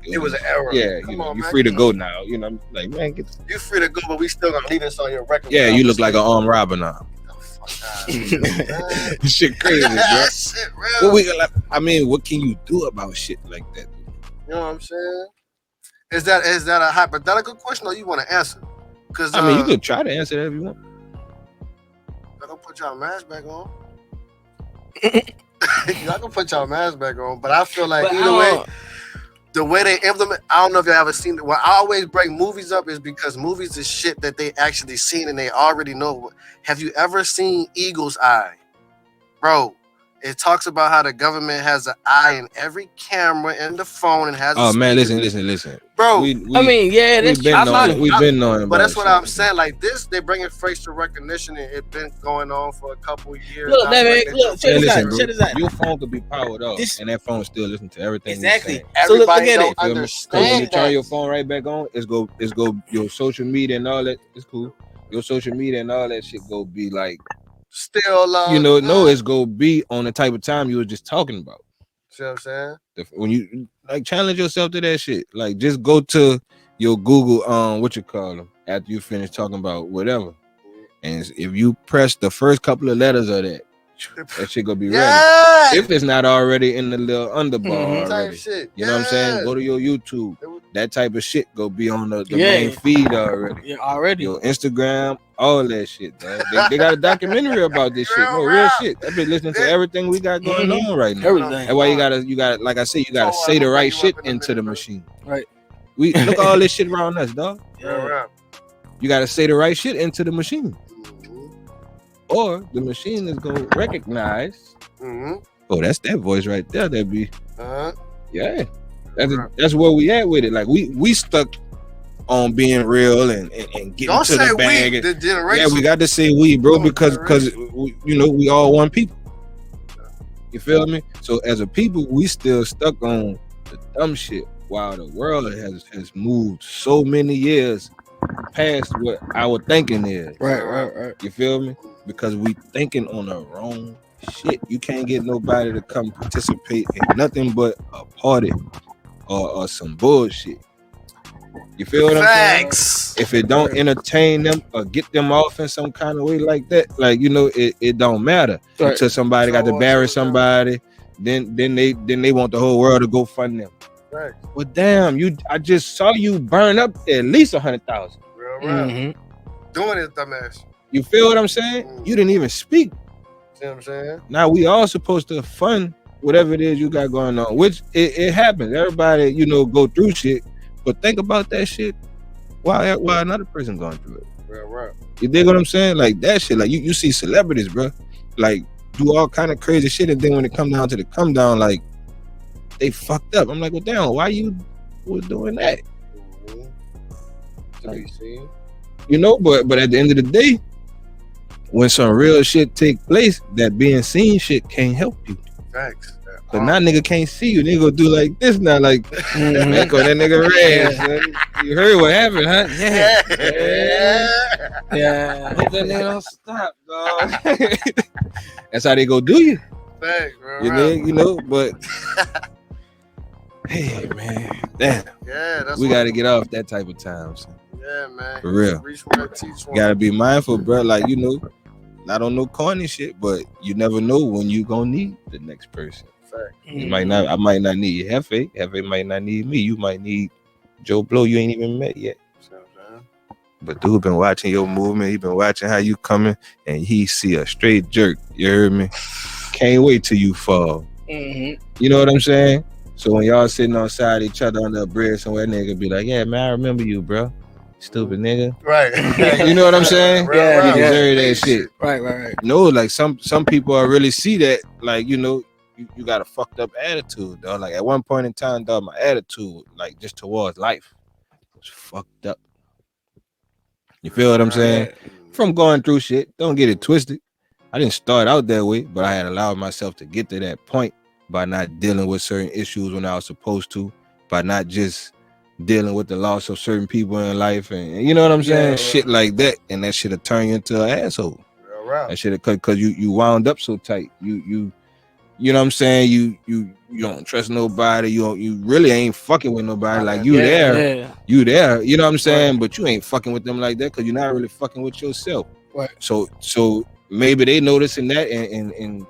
it was an error. Yeah, you're free to go now. I'm like, man, you're free to go, but we still gonna leave this on your record. Yeah, you look like an armed robber now. Shit crazy, bro. Shit real. What can you do about shit like that? You know what I'm saying? Is that a hypothetical question or you want to answer? Because you could try to answer that if you want. Y'all put y'all mask back on. Y'all can put y'all mask back on, but I feel like either way, the way they implement, I don't know if y'all ever seen it. Why I always bring movies up is because movies is shit that they actually seen and they already know. Have you ever seen Eagle's Eye? Bro, it talks about how the government has an eye in every camera in the phone and has. Oh man, listen, bro. We've been knowing. But that's what I'm saying. Like this, they bring in facial recognition, and it's been going on for a couple of years. Look, check this out. Your phone could be powered off, and that phone still listen to everything. Exactly. So look at it. Because when you turn your phone right back on, it's go your social media and all that. It's cool. Your social media and all that shit go be like. Still it's gonna be on the type of time you were just talking about. See what I'm saying? When you like challenge yourself to that shit, like just go to your Google what you call them after you finish talking about whatever, and if you press the first couple of letters of that shit gonna be ready. If it's not already in the little underbar already, shit. You know what I'm saying? Go to your YouTube. That type of shit go be on the main feed already. Yeah, already. Your Instagram, all that shit. They got a documentary about this shit. No real shit. I've been listening to everything we got going on right now. Everything. That's why you gotta, like I said, you gotta say the right shit into the machine. Right. We look at all this shit around us, dog. Yeah. You gotta say the right shit into the machine, or the machine is gonna recognize. Oh, that's that voice right there. That be. Yeah. That's where we at with it. Like we stuck on being real and getting Don't to the bag. The generation. Yeah, we got to say we, bro, because we all one people. You feel me? So as a people, we still stuck on the dumb shit while the world has moved so many years past what our thinking is. Right. You feel me? Because we thinking on the wrong shit. You can't get nobody to come participate in nothing but a party or some bullshit. You feel what I'm saying? If it don't entertain them or get them off in some kind of way like that, like it don't matter until somebody got to bury somebody. Then they want the whole world to go fund them. Right. Well, damn, I just saw you burn up at least 100,000. Real. Doing it, dumbass. You feel what I'm saying? You didn't even speak. See what I'm saying? Now we all supposed to fund whatever it is you got going on, which it happens. Everybody, you know, go through shit, but think about that shit. Why another person going through it? Right. You dig what I'm saying? Like that shit. Like you see celebrities, bro, like do all kind of crazy shit, and then when it come down to the come down, like they fucked up. I'm like, well, damn, why you was doing that? To be seen. You know, but at the end of the day, when some real shit take place, that being seen shit can't help you. Facts. But now nigga can't see you. Nigga go do like this now, like man, go that nigga red. Son. You heard what happened, huh? Yeah. Hope that nigga don't stop, dog. That's how they go do you. Facts, bro. You know, but hey, man, damn. Yeah, that's we got to get off that type of time. Son. Yeah, man. For real. Reach one, teach one. Gotta be mindful, bro. Like, you know, not on no corny shit, but you never know when you gonna need the next person. You might not. I might not need Hefe. Hefe might not need me. You might need Joe Blow. You ain't even met yet. But dude been watching your movement. He been watching how you coming, and he see a straight jerk. You heard me? Can't wait till you fall. You know what I'm saying? So when y'all sitting on side each other on the bridge somewhere, nigga be like, "Yeah, man, I remember you, bro. Stupid nigga." Right. You know what I'm saying? Yeah, you deserve that shit. Right. No, like some people I really see that, like, you know, you got a fucked up attitude, dog. Like at one point in time, dog, my attitude, like just towards life, was fucked up. You feel what I'm saying? From going through shit, don't get it twisted. I didn't start out that way, but I had allowed myself to get to that point by not dealing with certain issues when I was supposed to, by not just dealing with the loss of certain people in life, and you know what I'm saying? Shit like that, and that shit'll turn you into an asshole. That shit, cause you wound up so tight. You know what I'm saying? You don't trust nobody. You really ain't fucking with nobody. Like you there. You know what I'm saying? But you ain't fucking with them like that because you're not really fucking with yourself. Right. So maybe they noticing that, and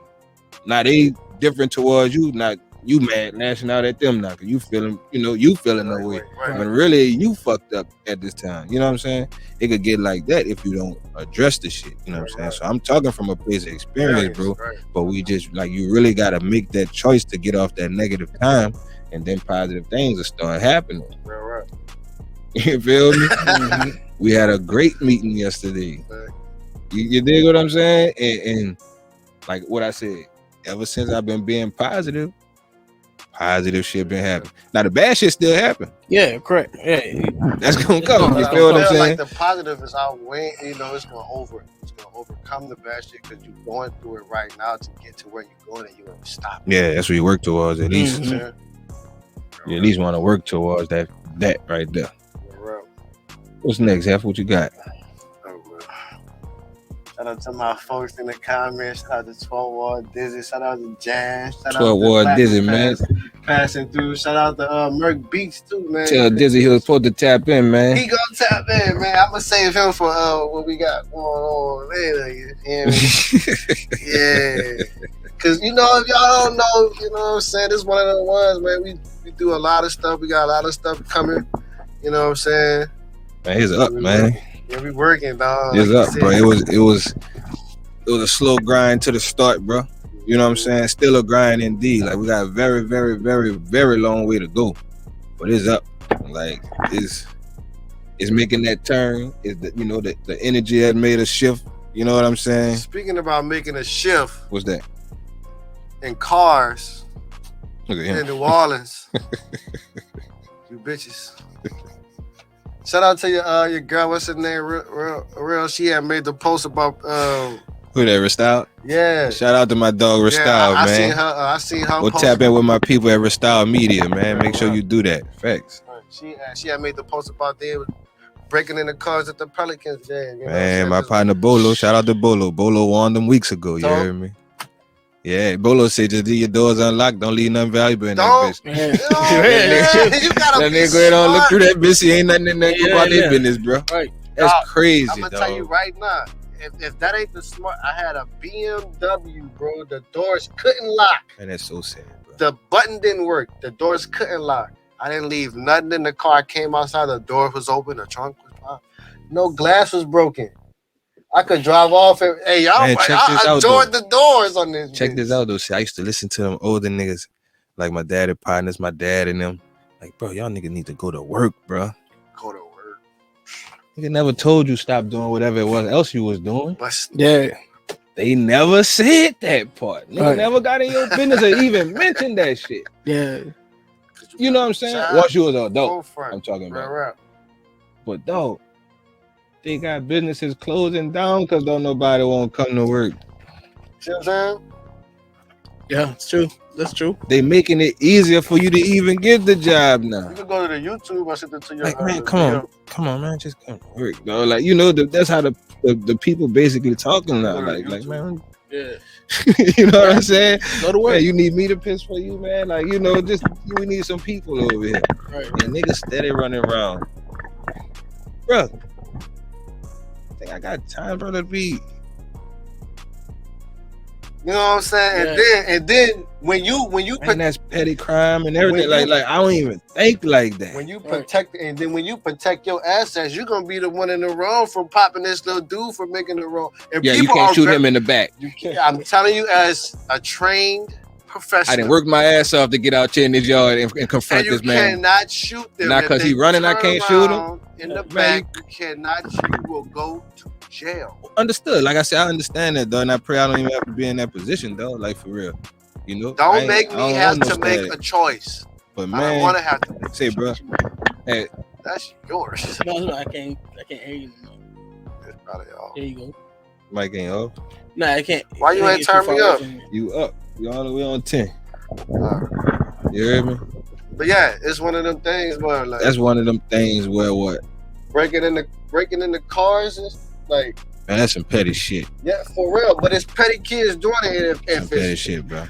now they different towards you. Not you mad, lashing out at them now because you feeling no way. But really you fucked up at this time. You know what I'm saying? It could get like that if you don't address the shit. You know what I'm saying? So I'm talking from a place of experience, bro. But we just like, you really gotta make that choice to get off that negative time, and then positive things will start happening. You feel me? We had a great meeting yesterday. You dig what I'm saying? And like what I said, ever since I've been being positive shit been happening. Now the bad shit still happen. Yeah, correct. Yeah, that's gonna come. You feel what I'm saying? Like the positive is outweighing. You know, it's gonna overcome the bad shit because you're going through it right now to get to where you're going, and you won't stop. Yeah, that's what you work towards at least. You at least want to work towards that right there. What's next, Hefe? What you got? Shout out to my folks in the comments. Shout out to 12 Ward Dizzy. Shout out to Jan. Shout 12 Ward Dizzy, man. Passing through. Shout out to Merc Beats too, man. Tell Dizzy he was supposed to tap in, man. He gonna tap in, man. I'm gonna save him for what we got going on later. You know what I mean? Yeah. Cause you know, if y'all don't know, you know what I'm saying, this is one of the ones, man. We do a lot of stuff. We got a lot of stuff coming. You know what I'm saying? Man, he's up, man. Yeah, we working, dog. It's up, bro. It was a slow grind to the start, bro. You know what I'm saying? Still a grind indeed. Like we got a very, very, very, very long way to go, but it's up. Like it's making that turn. Is the the energy that made a shift. You know what I'm saying? Speaking about making a shift, what's that? In cars, look at him. In New Orleans, you bitches. Shout out to your girl. What's her name? Real. She had made the post about who that? Restyle. Yeah. Shout out to my dog Restyle, man. I seen her. Go tap in with my people at Restyle Media, man. Make sure you do that. Facts. She had made the post about they were breaking in the cars at the Pelicans game. Man, my partner Bolo. Shout out to Bolo. Bolo won them weeks ago. You heard me? Yeah, Bolo said just leave your doors unlocked. Don't leave nothing valuable in that bitch. You gotta that nigga go ahead and look through that bitch. He ain't nothing in there about their business, bro. Right. That's crazy, I'm gonna tell you right now. If that ain't the smart, I had a BMW, bro. The doors couldn't lock. And that's so sad, bro. The button didn't work. The doors couldn't lock. I didn't leave nothing in the car. I came outside. The door was open. The trunk was locked. No glass was broken. I could drive off and hey y'all, man, I enjoyed the doors on this. Check this out though. See, I used to listen to them older niggas, like my daddy partners, my dad and them. Like, bro, y'all niggas need to go to work, bro. Go to work. Nigga never told you stop doing whatever it was else you was doing. Yeah. They never said that part. Nigga never got in your business or even mentioned that shit. Yeah. You know what I'm saying? Once you was an adult, I'm talking about. Right. But dog, they got businesses closing down because don't nobody want to come to work. See what I'm saying? Yeah, it's true. That's true. They making it easier for you to even get the job now. You can go to the YouTube or something to your like, man, come on, man, just come to work, dog. Like, you know, that's how the people basically talking now. Like, man, yeah. You know what I'm saying? Go to work. Man, you need me to piss for you, man. Like, you know, just we need some people over here. Right. And niggas steady running around, bro. I think I got time, bro, to be. You know what I'm saying? Yeah. And then when you and that's petty crime and everything. Like I don't even think like that. When you protect and then when you protect your assets, you're gonna be the one in the wrong for popping this little dude for making it wrong. And yeah, you can't shoot him in the back. You can't. I'm telling you, as a trained professional, I didn't work my ass off to get out here in this yard and confront this man. You cannot shoot them. Not because he running, I can't shoot him. In the back, you cannot. You will go to jail. Understood. Like I said, I understand that though, and I pray I don't even have to be in that position though. Like for real, you know. Don't make me have to make a choice. But man, I don't want to have to make say, bro. Hey, that's yours. No, I can't hear you. It's probably off. There you go. Mic ain't off. No, I can't. Why you ain't turn me up? You up? You all the way on 10. You heard me? But yeah, it's one of them things where like that's one of them things where what? Breaking in the cars is like. Man, that's some petty shit. Yeah, for real. But it's petty kids doing it. If petty shit, bro.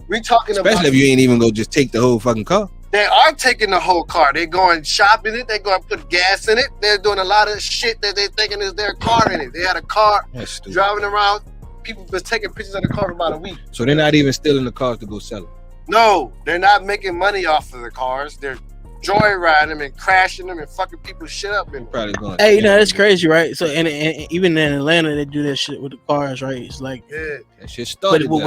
We talking especially about if you ain't even go just take the whole fucking car. They are taking the whole car. They're going shopping it. They're going to put gas in it. They're doing a lot of shit that they're thinking is their car in it. They had a car driving around. People was taking pictures of the car for about a week. So they're not even stealing the cars to go sell it. No, they're not making money off of the cars. They're joyriding them and crashing them and fucking people's shit up. And probably going. Hey, you know that's crazy, right? So and even in Atlanta, they do that shit with the cars, right? It's like that shit started. But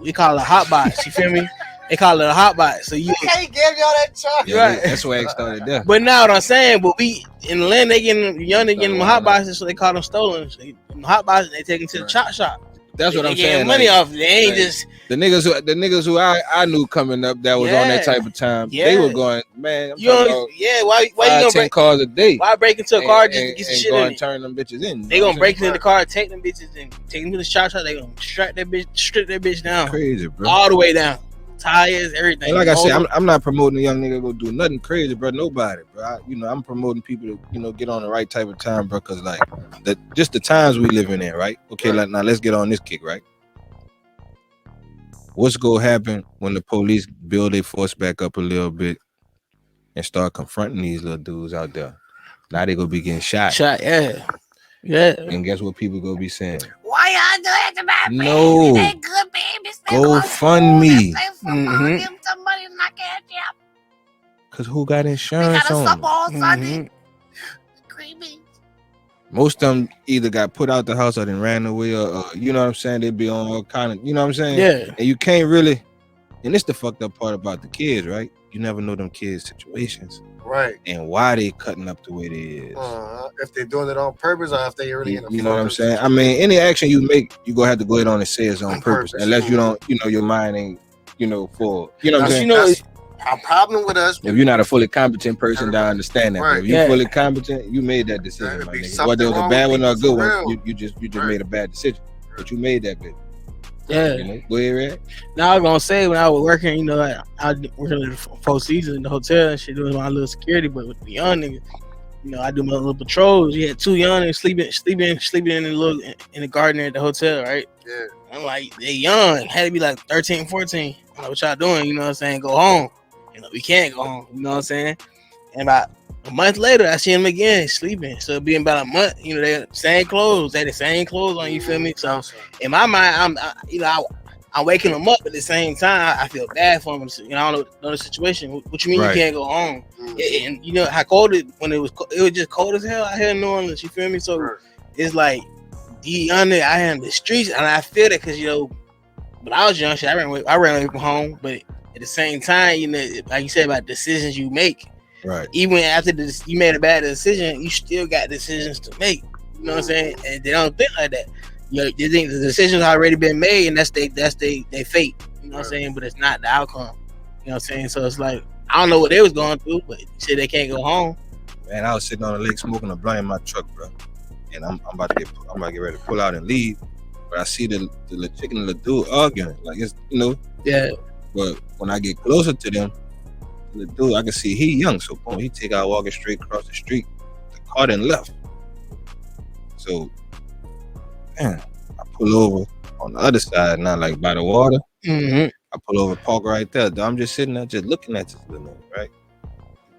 we call it a hot box. You feel me? They call it a hot box. So you can't give y'all that charge. Yeah, right. That's why it started there. But now what I'm saying, but we in Atlanta, they getting them hot boxes, so they call them stolen. So hot boxes, they take them to the chop shop. That's what I'm saying. Money off. They ain't just the niggas who I knew coming up that was on that type of time. They were going, man. Why you gonna 10 cars a day? Why break into a car just to get some shit in it? Turn them bitches in. They gonna break into the car, take them bitches, and take them to the shop. They gonna strip that bitch down. Crazy, bro. All the way down. Tires, everything. And like I said, I'm not promoting a young nigga go do nothing crazy, bro. Nobody, bro. I'm promoting people to, get on the right type of time, bro. Cause like just the times we living in, right? Okay, like now let's get on this kick, right? What's gonna happen when the police build their force back up a little bit and start confronting these little dudes out there? Now they gonna be getting shot. Yeah. And guess what people gonna be saying? Why y'all do that to my baby? No. They good babies. Go fund me. Give them some money in my cash app. Cause who got insurance on them? On Sunday. Creepy. Most of them either got put out the house or then ran away or you know what I'm saying? They be on all kind of, you know what I'm saying? Yeah. And you can't really, and it's the fucked up part about the kids, right? You never know them kids' situations. Right. And why they cutting up the way they is. If they're doing it on purpose or if they really in a you know what I'm saying? I mean, any action you make, you gonna have to go ahead on and say it's on purpose. Unless you don't, your mind ain't, full. You know what I'm saying? A problem with us. If you're not a fully competent person, I understand that. Right. If you're fully competent, you made that decision, my nigga. Whether it was a bad one or a good one, you just made a bad decision. But you made that bitch. Yeah. Go ahead, Red. Now I was gonna say when I was working, I working in the 4 seasons in the hotel and shit, doing my little security, but with the young niggas, I do my little patrols. You had 2 young niggas sleeping in the garden at the hotel, right? Yeah. I'm like, they young, had to be like 13, 14. I'm like, what y'all doing? You know what I'm saying? Go home. We can't go home. You know what I'm saying? And about a month later, I see him again sleeping. So being about a month, they had the same clothes. They had the same clothes on. You feel me? So in my mind, I'm waking them up at the same time. I feel bad for them. I don't know the situation. What you mean you can't go home? And you know how cold when it was just cold as hell out here in New Orleans. You feel me? So it's like young nigga, I am the streets, and I feel that because when I was young, shit, I ran away from home, but at the same time, like you said about decisions you make, right? Even after you made a bad decision, you still got decisions to make. You know what I'm saying? And they don't think like that. They think the decision's already been made, and that's they fate. You know what I'm saying? But it's not the outcome. You know what I'm saying? So it's like I don't know what they was going through, but shit, they can't go home. Man, I was sitting on the lake smoking a blunt in my truck, bro, and I'm about to get ready to pull out and leave. But I see the chicken and the dude arguing, like it's Yeah. But when I get closer to them, the dude I can see he young, so boom, he take out walking straight across the street. The car then left. So, man, I pull over on the other side now, like by the water. Mm-hmm. I pull over, park right there. I'm just sitting there, just looking at this little man, right?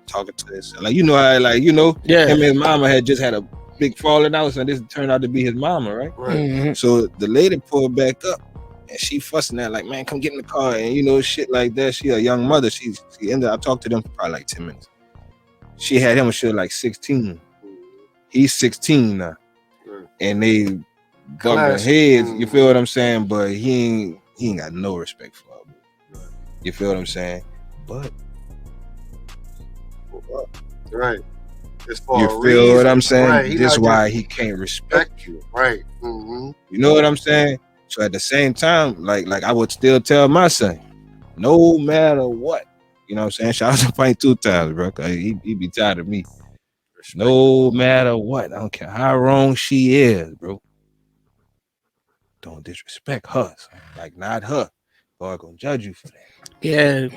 Talking to this, like him and his mama had just had a big falling out, and this turned out to be his mama, right? Mm-hmm. So the lady pulled back up, and she fussing at like, man, come get in the car, and shit like that. She a young mother. She ended. I talked to them for probably like 10 minutes. She had him when she was like 16. He's 16 now, and they bumping heads. You feel what I'm saying? But he ain't got no respect for her. You feel what I'm saying? But right. You feel what I'm saying? Right. This why he can't respect you. Right. Mm-hmm. You know what I'm saying? So at the same time, like I would still tell my son, no matter what, you know what I'm saying? Shout out to Pint 2 times, bro. He be tired of me. No matter what, I don't care how wrong she is, bro. Don't disrespect her. Like not her. God gonna judge you for that. Yeah.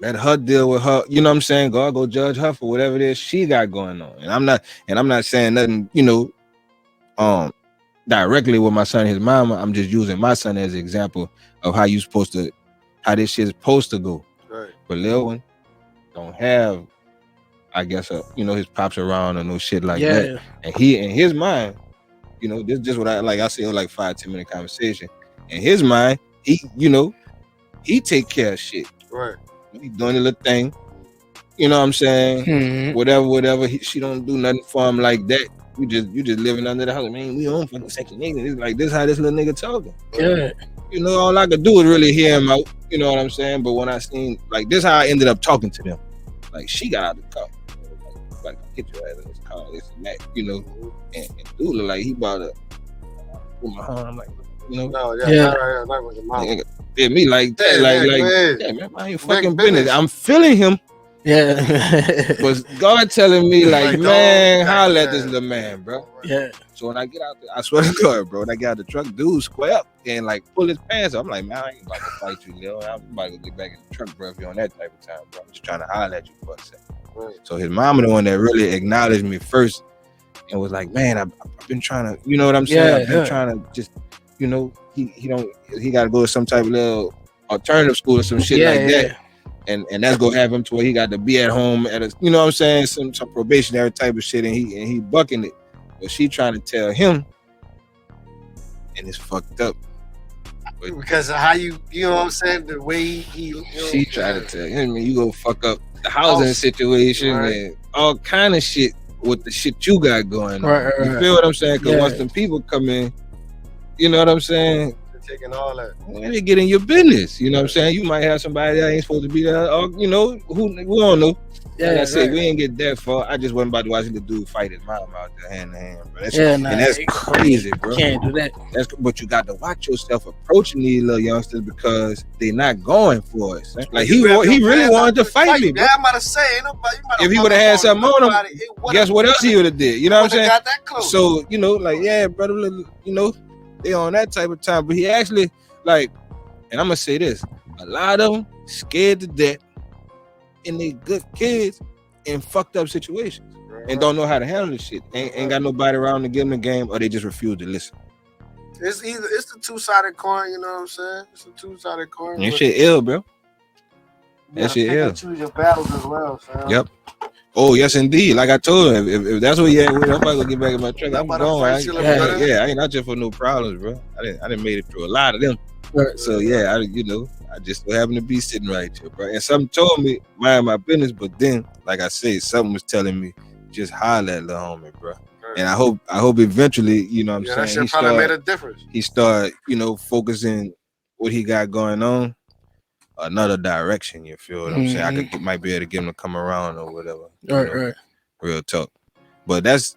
Let her deal with her, you know what I'm saying? God go judge her for whatever it is she got going on. And I'm not saying nothing, directly with my son and his mama. I'm just using my son as an example of how this shit's supposed to go. Right. But Lil one don't have, I guess, his pops around or no shit like that. And he, in his mind, this just what I say, like 5-10 minute conversation. In his mind, he take care of shit. Right. He doing a little thing, you know what I'm saying? Mm-hmm. Whatever. She don't do nothing for him like that. You just living under the house. Man, we on fucking Section 8. It's like this how this little nigga talking. Yeah. All I could do is really hear him out. You know what I'm saying? But when I seen like this, how I ended up talking to them. Like she got out of the car. Like get your ass in this car, this and that. And dude look like he about to put my hand. I'm like, No, yeah. Not with your mom. Did me like that, man, why you fucking business? I'm feeling him. Yeah. But God telling me like man, holla at this little man, bro. Yeah. So when I get out there, I swear to God, bro, when I get out the truck, dude square up and like pull his pants up. I'm like, man, I ain't about to fight you, Lil. I'm about to get back in the truck, bro, if you're on that type of time, bro. I'm just trying to holler at you for a second. Right. So his mama the one that really acknowledged me first and was like, man, I've been trying to, you know what I'm saying? I've been trying to just, he got to go to some type of little alternative school or some shit that. And that's gonna have him to where he got to be at home at a, you know what I'm saying, some probationary type of shit, and he bucking it. But she trying to tell him, and it's fucked up. But because of how you know what I'm saying, the way he she tried to tell him, you go fuck up the housing situation and all kind of shit with the shit you got going on. Right. You feel what I'm saying? Because once them people come in, you know what I'm saying? Taking all that. Man, they get in your business. You know what I'm saying? You might have somebody that ain't supposed to be there. Or, who we don't know. Yeah, like I said, we ain't get that far. I just wasn't about to watch the dude fight his mom out there hand to hand, bro. That's crazy, bro. Can't do that. But you got to watch yourself approaching these little youngsters because they're not going for it. Like he really wanted to fight me, bro. Yeah, I'm about to say, if he would have had something on him, guess what else he would have did? You know what I'm saying? Got that close. So brother, they on that type of time, but he actually like, and I'm gonna say this: a lot of them scared to death, and they good kids in fucked up situations, and don't know how to handle this shit. Ain't got nobody around to give them the game, or they just refuse to listen. It's the two-sided coin, you know what I'm saying? It's a two-sided coin. That shit ill, bro. That shit ill. Choose your battles as well, fam. Yep. Oh yes, indeed. Like I told him, if that's what you at, I'm about to get back in my truck. I'm going. I ain't out here for no problems, bro. I didn't made it through a lot of them. So yeah, I just so happened to be sitting right here, bro. And something told me mind my business, but then, like I say, something was telling me just holler at little homie, bro. And I hope eventually, you know what I'm saying, that probably made a difference. He start, focusing what he got going on another direction. You feel what I'm saying? Might be able to get him to come around or whatever. Right. Real talk. But that's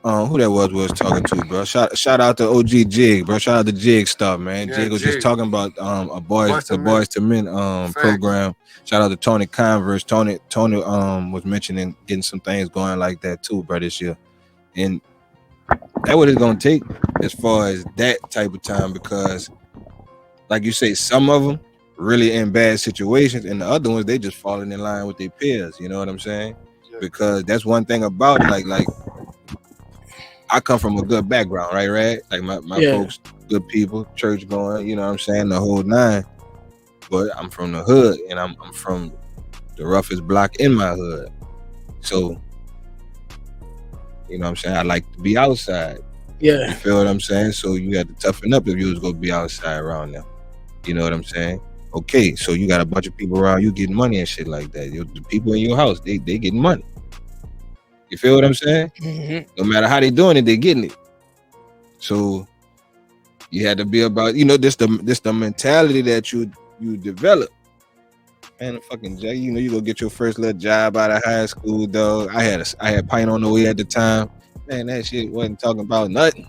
who that was talking to, bro. Shout out to OG Jig, bro. Shout out to Jig Star, man. Jig was just talking about Boys to Men program. Shout out to Tony Converse. Tony was mentioning getting some things going like that too, bro, this year. And that's what it's gonna take as far as that type of time, because like you say, some of them really in bad situations, and the other ones they just falling in line with their peers. You know what I'm saying? Yeah. Because that's one thing about it. Like I come from a good background, right? Like my folks, good people, church going, you know what I'm saying, the whole nine. But I'm from the hood, and I'm from the roughest block in my hood. So, you know what I'm saying, I like to be outside. Yeah. You feel what I'm saying? So you got to toughen up if you was going to be outside around them. You know what I'm saying? Okay, so you got a bunch of people around you getting money and shit like that. The people in your house, they getting money. You feel what I'm saying? Mm-hmm. No matter how they doing it, they getting it. So you had to be about, this the mentality that you develop. Man, fucking Jay, you go get your first little job out of high school, dog. I had pint on the way at the time. Man, that shit wasn't talking about nothing.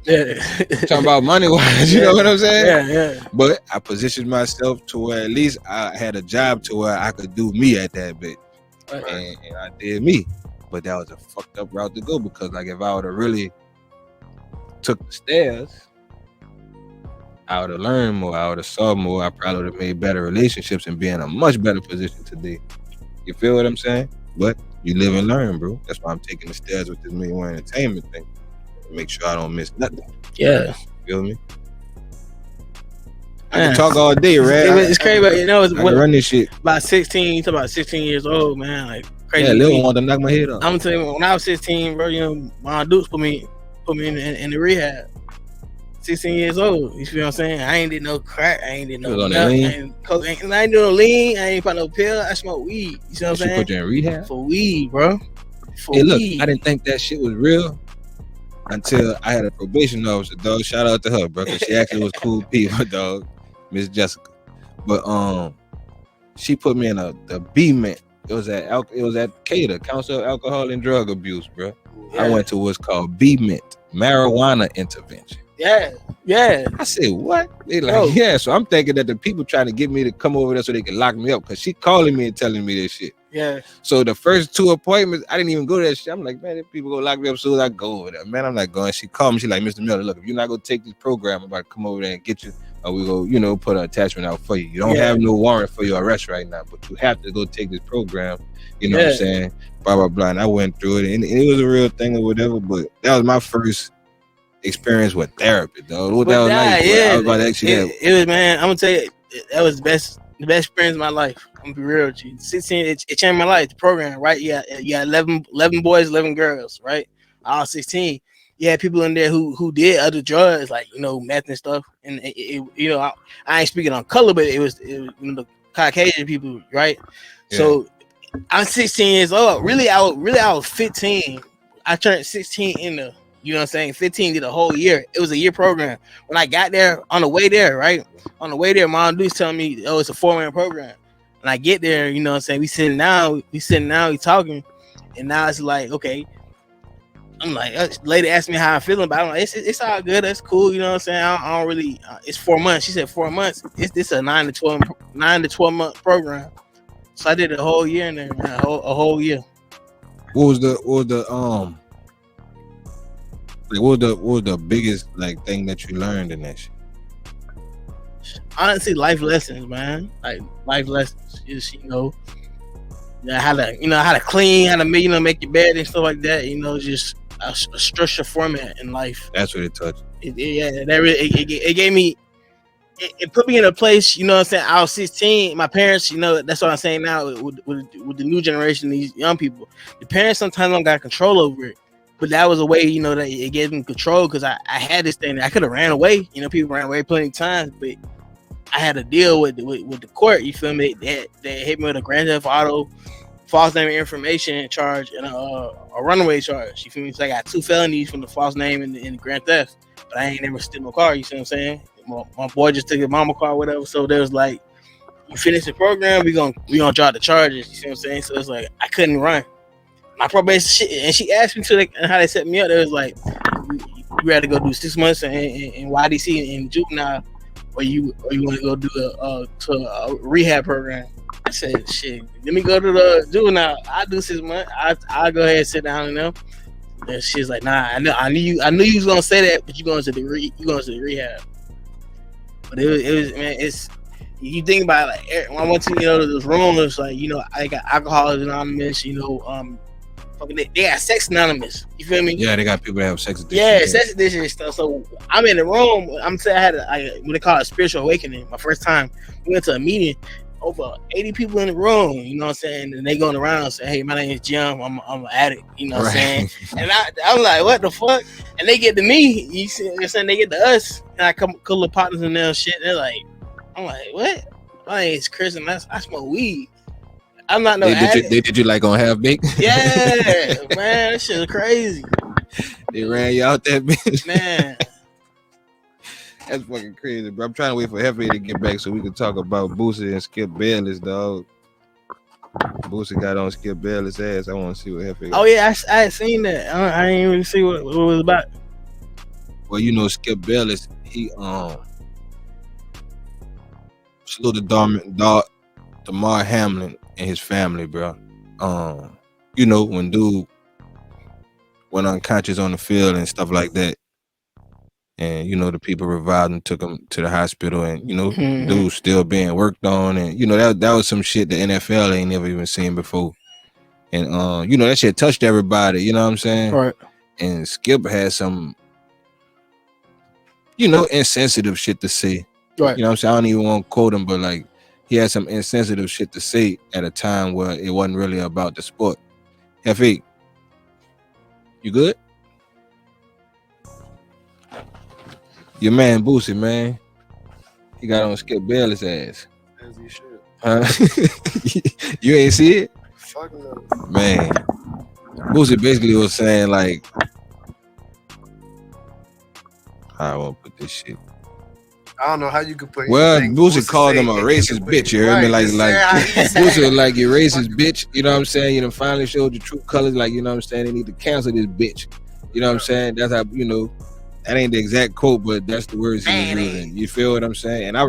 Yeah. Talking about money wise, you know what I'm saying? Yeah. But I positioned myself to where at least I had a job to where I could do me at that bit. Right. And I did me. But that was a fucked up route to go, because like if I would have really took the stairs, I would have learned more, I would have saw more, I probably would have made better relationships and be in a much better position today. You feel what I'm saying? But you live and learn, bro. That's why I'm taking the stairs with this Million Entertainment thing. Make sure I don't miss nothing. Yeah. You feel me? I can talk all day, right? It's crazy, but I run this shit. About 16, you talk about 16 years old, man. Like crazy. Yeah, Lil wanted to knock my head off. I'm gonna tell you, when I was 16, bro, my Dukes put me in the rehab. 16 years old, you feel what I'm saying? I ain't did no crack, I ain't did no nut, I ain't do no lean, I ain't put no pill, I smoke weed. You see what I'm saying? She put you in rehab? For weed, bro. Look, I didn't think that shit was real until I had a probation officer, dog. Shout out to her, bro, because she actually was cool people, dog. Miss Jessica. But she put me in the B-Mint. It was at CADA, Council of Alcohol and Drug Abuse, bro. Yeah. I went to what's called B-Mint, marijuana intervention. Yeah. I said, what? They like, yeah. So I'm thinking that the people trying to get me to come over there so they can lock me up, because she calling me and telling me this shit. Yeah. So the first 2 appointments, I didn't even go to that shit. I'm like, man, if people gonna lock me up as soon as I go over there. Man, I'm not going. She called me. She like, Mr. Miller, look, if you're not gonna take this program, I'm about to come over there and get you, or we go, put an attachment out for you. You don't have no warrant for your arrest right now, but you have to go take this program. You know what I'm saying? Blah, blah, blah. And I went through it, and it was a real thing or whatever, but that was my first experience with therapy, dog. What that was like? Yeah, I was about to ask you that. It was, man, I'm gonna tell you, that was the best experience of my life. I'm gonna be real with you. 16, it changed my life. The program, right? Yeah, 11 boys, 11 girls, right? All 16. You had people in there who did other drugs, like meth and stuff. And I ain't speaking on color, but it was the Caucasian people, right? Yeah. So I'm 16 years old. Really, I was 15. I turned 16 in the, 15 did a whole year. It was a year program. When I got there, on the way there, right? On the way there, Mom Deuce telling me, oh, it's a 4-man program. And I get there, we sitting down, we talking. And now it's like, okay. I'm like, lady asked me how I'm feeling, but I'm like, it's all good. That's cool. You know what I'm saying? I don't really, it's 4 months. She said 4 months. This a 9 to 12 month program. So I did a whole year in there, man, a whole year. What was the biggest thing that you learned in that shit? Honestly, life lessons, man. Like life lessons. Just how to clean, how to make your bed and stuff like that. Just a structured format in life. That's what it touched. It gave me. It put me in a place, what I'm saying. I was 16. My parents, that's what I'm saying now with the new generation, these young people. The parents sometimes don't got control over it. But that was a way, that it gave them control, because I had this thing that I could have ran away. People ran away plenty of times, but I had to deal with the court. You feel me? They hit me with a Grand Theft Auto false name and information charge and a runaway charge. You feel me? So I got 2 felonies from the false name and the grand theft, but I ain't never steal no car. You see what I'm saying? My boy just took his mama car, whatever. So there was like, you finish the program, we gonna drop the charges. You see what I'm saying? So it's like I couldn't run. My probation shit, and she asked me to like how they set me up. It was like, you had to go do 6 months in YDC in juvenile, or you want to go do a rehab program. I said, shit, let me go to the juvenile. I do 6 months. I'll go ahead and sit down and them. And she's like, nah, I knew you was gonna say that, but you going to the rehab. But it was man, it's. You think about it, like when I went to this room, it's like I got Alcoholics Anonymous, they got Sex Anonymous. You feel me? Yeah, they got people that have sex addiction. Yeah, sex addiction and stuff. So I'm in the room. I'm saying I had what they call a spiritual awakening. My first time, we went to a meeting, over 80 people in the room. You know what I'm saying? And they going around saying, "Hey, my name is Jim. I'm an addict." You know what I'm saying? And I'm like, "What the fuck?" And they get to me. You see what I'm saying? They get to us, and I come couple of partners in there and shit. And they're like, I'm like, what? My name is Chris, and I smoke weed. I'm not no addict. They did you like on half baked? Yeah, man, that shit is crazy. They ran you out that bitch. Man. That's fucking crazy, bro. I'm trying to wait for Hefe to get back so we can talk about Boosie and Skip Bayless, dog. Boosie got on Skip Bayless' ass. I want to see what Hefe got. Oh, yeah, I had seen that. I didn't really see what it was about. Well, Skip Bayless, he salute Damar Hamlin and his family, bro. When dude went unconscious on the field and stuff like that, and the people revived and took him to the hospital, and dude still being worked on, and that was some shit the NFL ain't never even seen before, and that shit touched everybody. You know what I'm saying? Right. And Skip had some insensitive shit to say. Right. You know what I'm saying? I don't even want to quote him, but like he had some insensitive shit to say at a time where it wasn't really about the sport. Hefe, you good? Your man Boosie, man. He got on Skip Bayless' ass. As he should. Huh? You ain't see it? Fuck no. Man. Boosie basically was saying like, I won't put this shit. I don't know how you could put. Well, Boosie called him a racist bitch. You heard me? Like Boosie was like, you racist bitch. You know what I'm saying? You done finally showed your true colors. Like, you know what I'm saying? They need to cancel this bitch. You know what I'm saying? That's how, that ain't the exact quote, but that's the words he was using. You feel what I'm saying? And I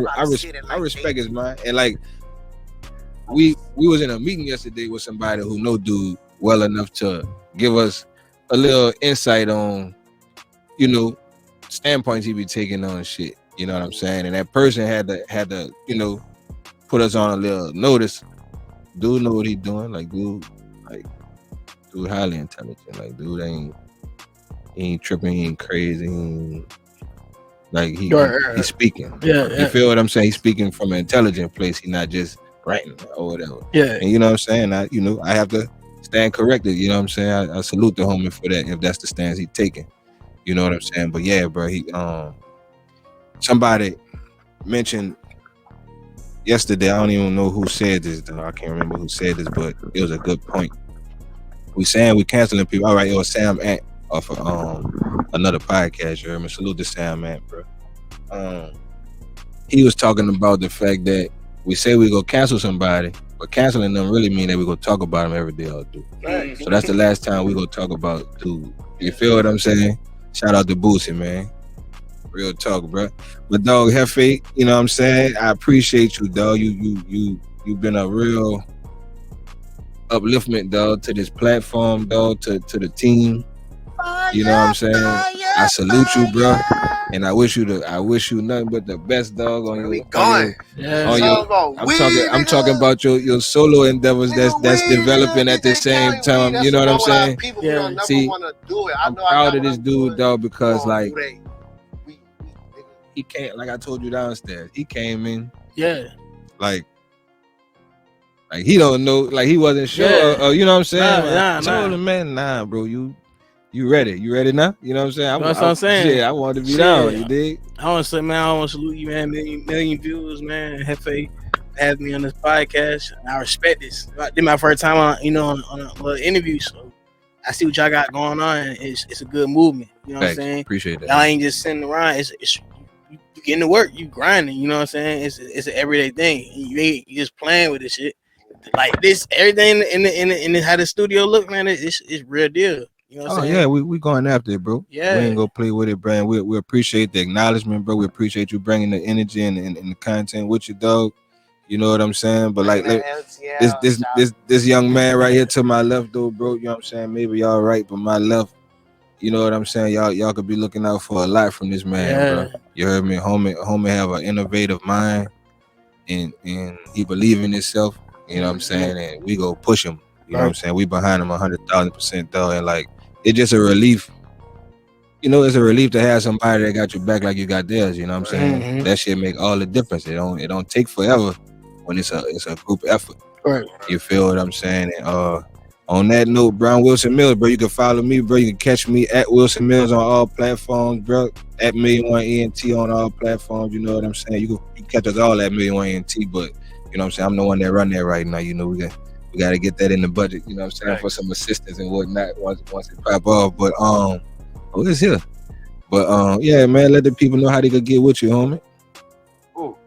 respect his mind. And like, we was in a meeting yesterday with somebody who know dude well enough to give us a little insight on, standpoints he be taking on shit. You know what I'm saying? And that person had to, put us on a little notice. Dude know what he doing. Like, dude highly intelligent. Like, dude he ain't tripping, he ain't crazy. He's speaking. Yeah. You feel what I'm saying? He's speaking from an intelligent place. He's not just writing or whatever. Yeah. And you know what I'm saying? I have to stand corrected. You know what I'm saying? I salute the homie for that if that's the stance he's taking. You know what I'm saying? But yeah, bro, somebody mentioned yesterday, I don't even know who said this, though. I can't remember who said this, but it was a good point. We saying we canceling people. All right, it was Sam Ant off of another podcast. You heard me? Salute to Sam Ant, bro. He was talking about the fact that we say we go cancel somebody, but canceling them really mean that we go talk about them every day or do. Right. So that's the last time we go talk about dude. You feel what I'm saying? Shout out to Boosie, man. Real talk, bro. But dog, Hefe, you know what I'm saying? I appreciate you, dog. You've been a real upliftment, dog, to this platform, dog, to the team. You know what I'm saying? I salute you, bro. And I wish you nothing but the best, dog, on your I'm talking about your solo endeavors that's developing at the same time. You know what I'm saying? Yeah. See, I'm proud of this dude, dog, because like he came, like I told you downstairs, he came in. Yeah. Like he don't know, like he wasn't sure. Yeah. You know what I'm saying? Nah. I told him, man, nah, bro, you ready? You ready now? You know what I'm saying? That's what I'm saying. Yeah, I wanted to be down. You dig? I want to say, man, I want to salute you, man. Million views, man. Hefe, having me on this podcast. I respect this. This is my first time on a little interview, so I see what y'all got going on. It's a good movement. You know what I'm saying? Appreciate that. Y'all ain't just sitting around. It's you getting to work. You grinding. You know what I'm saying? It's an everyday thing. You just playing with this shit. Like this, everything in the how the studio look, man. It's real deal. You know what I'm saying? Yeah, we going after it, bro. Yeah, we ain't gonna play with it, bro. We appreciate the acknowledgement, bro. We appreciate you bringing the energy and the content with you, dog. You know what I'm saying? But like this young man right here to my left, though, bro. You know what I'm saying? Maybe y'all right, but my left, you know what I'm saying? Y'all could be looking out for a lot from this man, bro. You heard me, homie have an innovative mind, and he believe in himself. You know what I'm saying? And we go push him. You know what I'm saying? We behind him 100,000%, though, and like it's just a relief. You know, it's a relief to have somebody that got your back like you got theirs. You know what I'm saying? Mm-hmm. That shit make all the difference. It don't take forever when it's a group effort. Right. You feel what I'm saying? And on that note, Brown Wilson Millz, bro, you can follow me, bro. You can catch me at Wilson Millz on all platforms, bro. At Million1ENT on all platforms. You know what I'm saying? You can catch us all at Million1ENT, but you know what I'm saying? I'm the one that run that right now. You know, we got to get that in the budget. You know what I'm saying? Right. For some assistance and whatnot once it pop off. But it's here. But yeah, man, let the people know how they could get with you, homie. Ooh.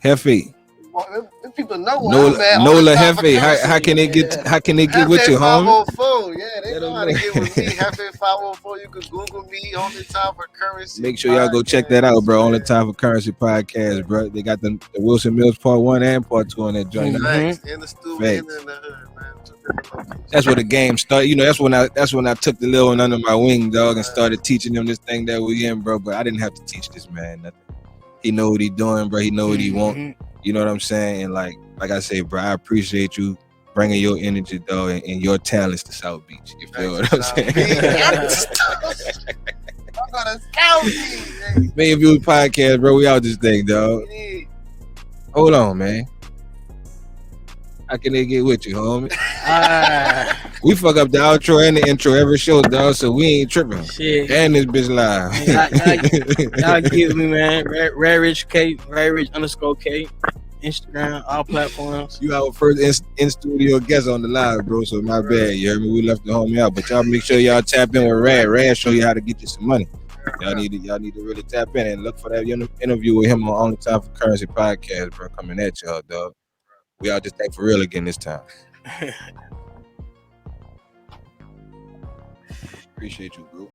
Hefe. Well, people know Nola Hefe. How can they get with you, homie? 504. Yeah, they know how to get with me. Hefe 504. You can Google me. Only Time for Currency. Make sure y'all go check that out, bro. Only Time for Currency podcast, bro. They got the Wilson Millz part 1 and part 2 on that joint. Mm-hmm. In the studio, in the hood, man. That's where the game started. You know, that's when I took the little one under my wing, dog, and started teaching them this thing that we in, bro. But I didn't have to teach this man nothing. He know what he doing, bro. He know what he want. You know what I'm saying? And like I say, bro, I appreciate you bringing your energy, dog, and your talents to South Beach. You feel what I'm saying? MillionViewz podcast, bro. We out this thing, dog. Hold on, man. How can they get with you, homie? We fuck up the outro and the intro every show, dog, so we ain't tripping. Shit. And this bitch live. Y'all give me, man. Rarich K, Rarich_K, Instagram, all platforms. You our first in studio guest on the live, bro. So my bad. You heard me? We left the homie out, but y'all make sure y'all tap in with Rad. Rad show you how to get you some money. Y'all need to really tap in and look for that interview with him on Only Time for Currency podcast, bro. Coming at y'all, dog. We all just think for real again this time. Appreciate you, bro.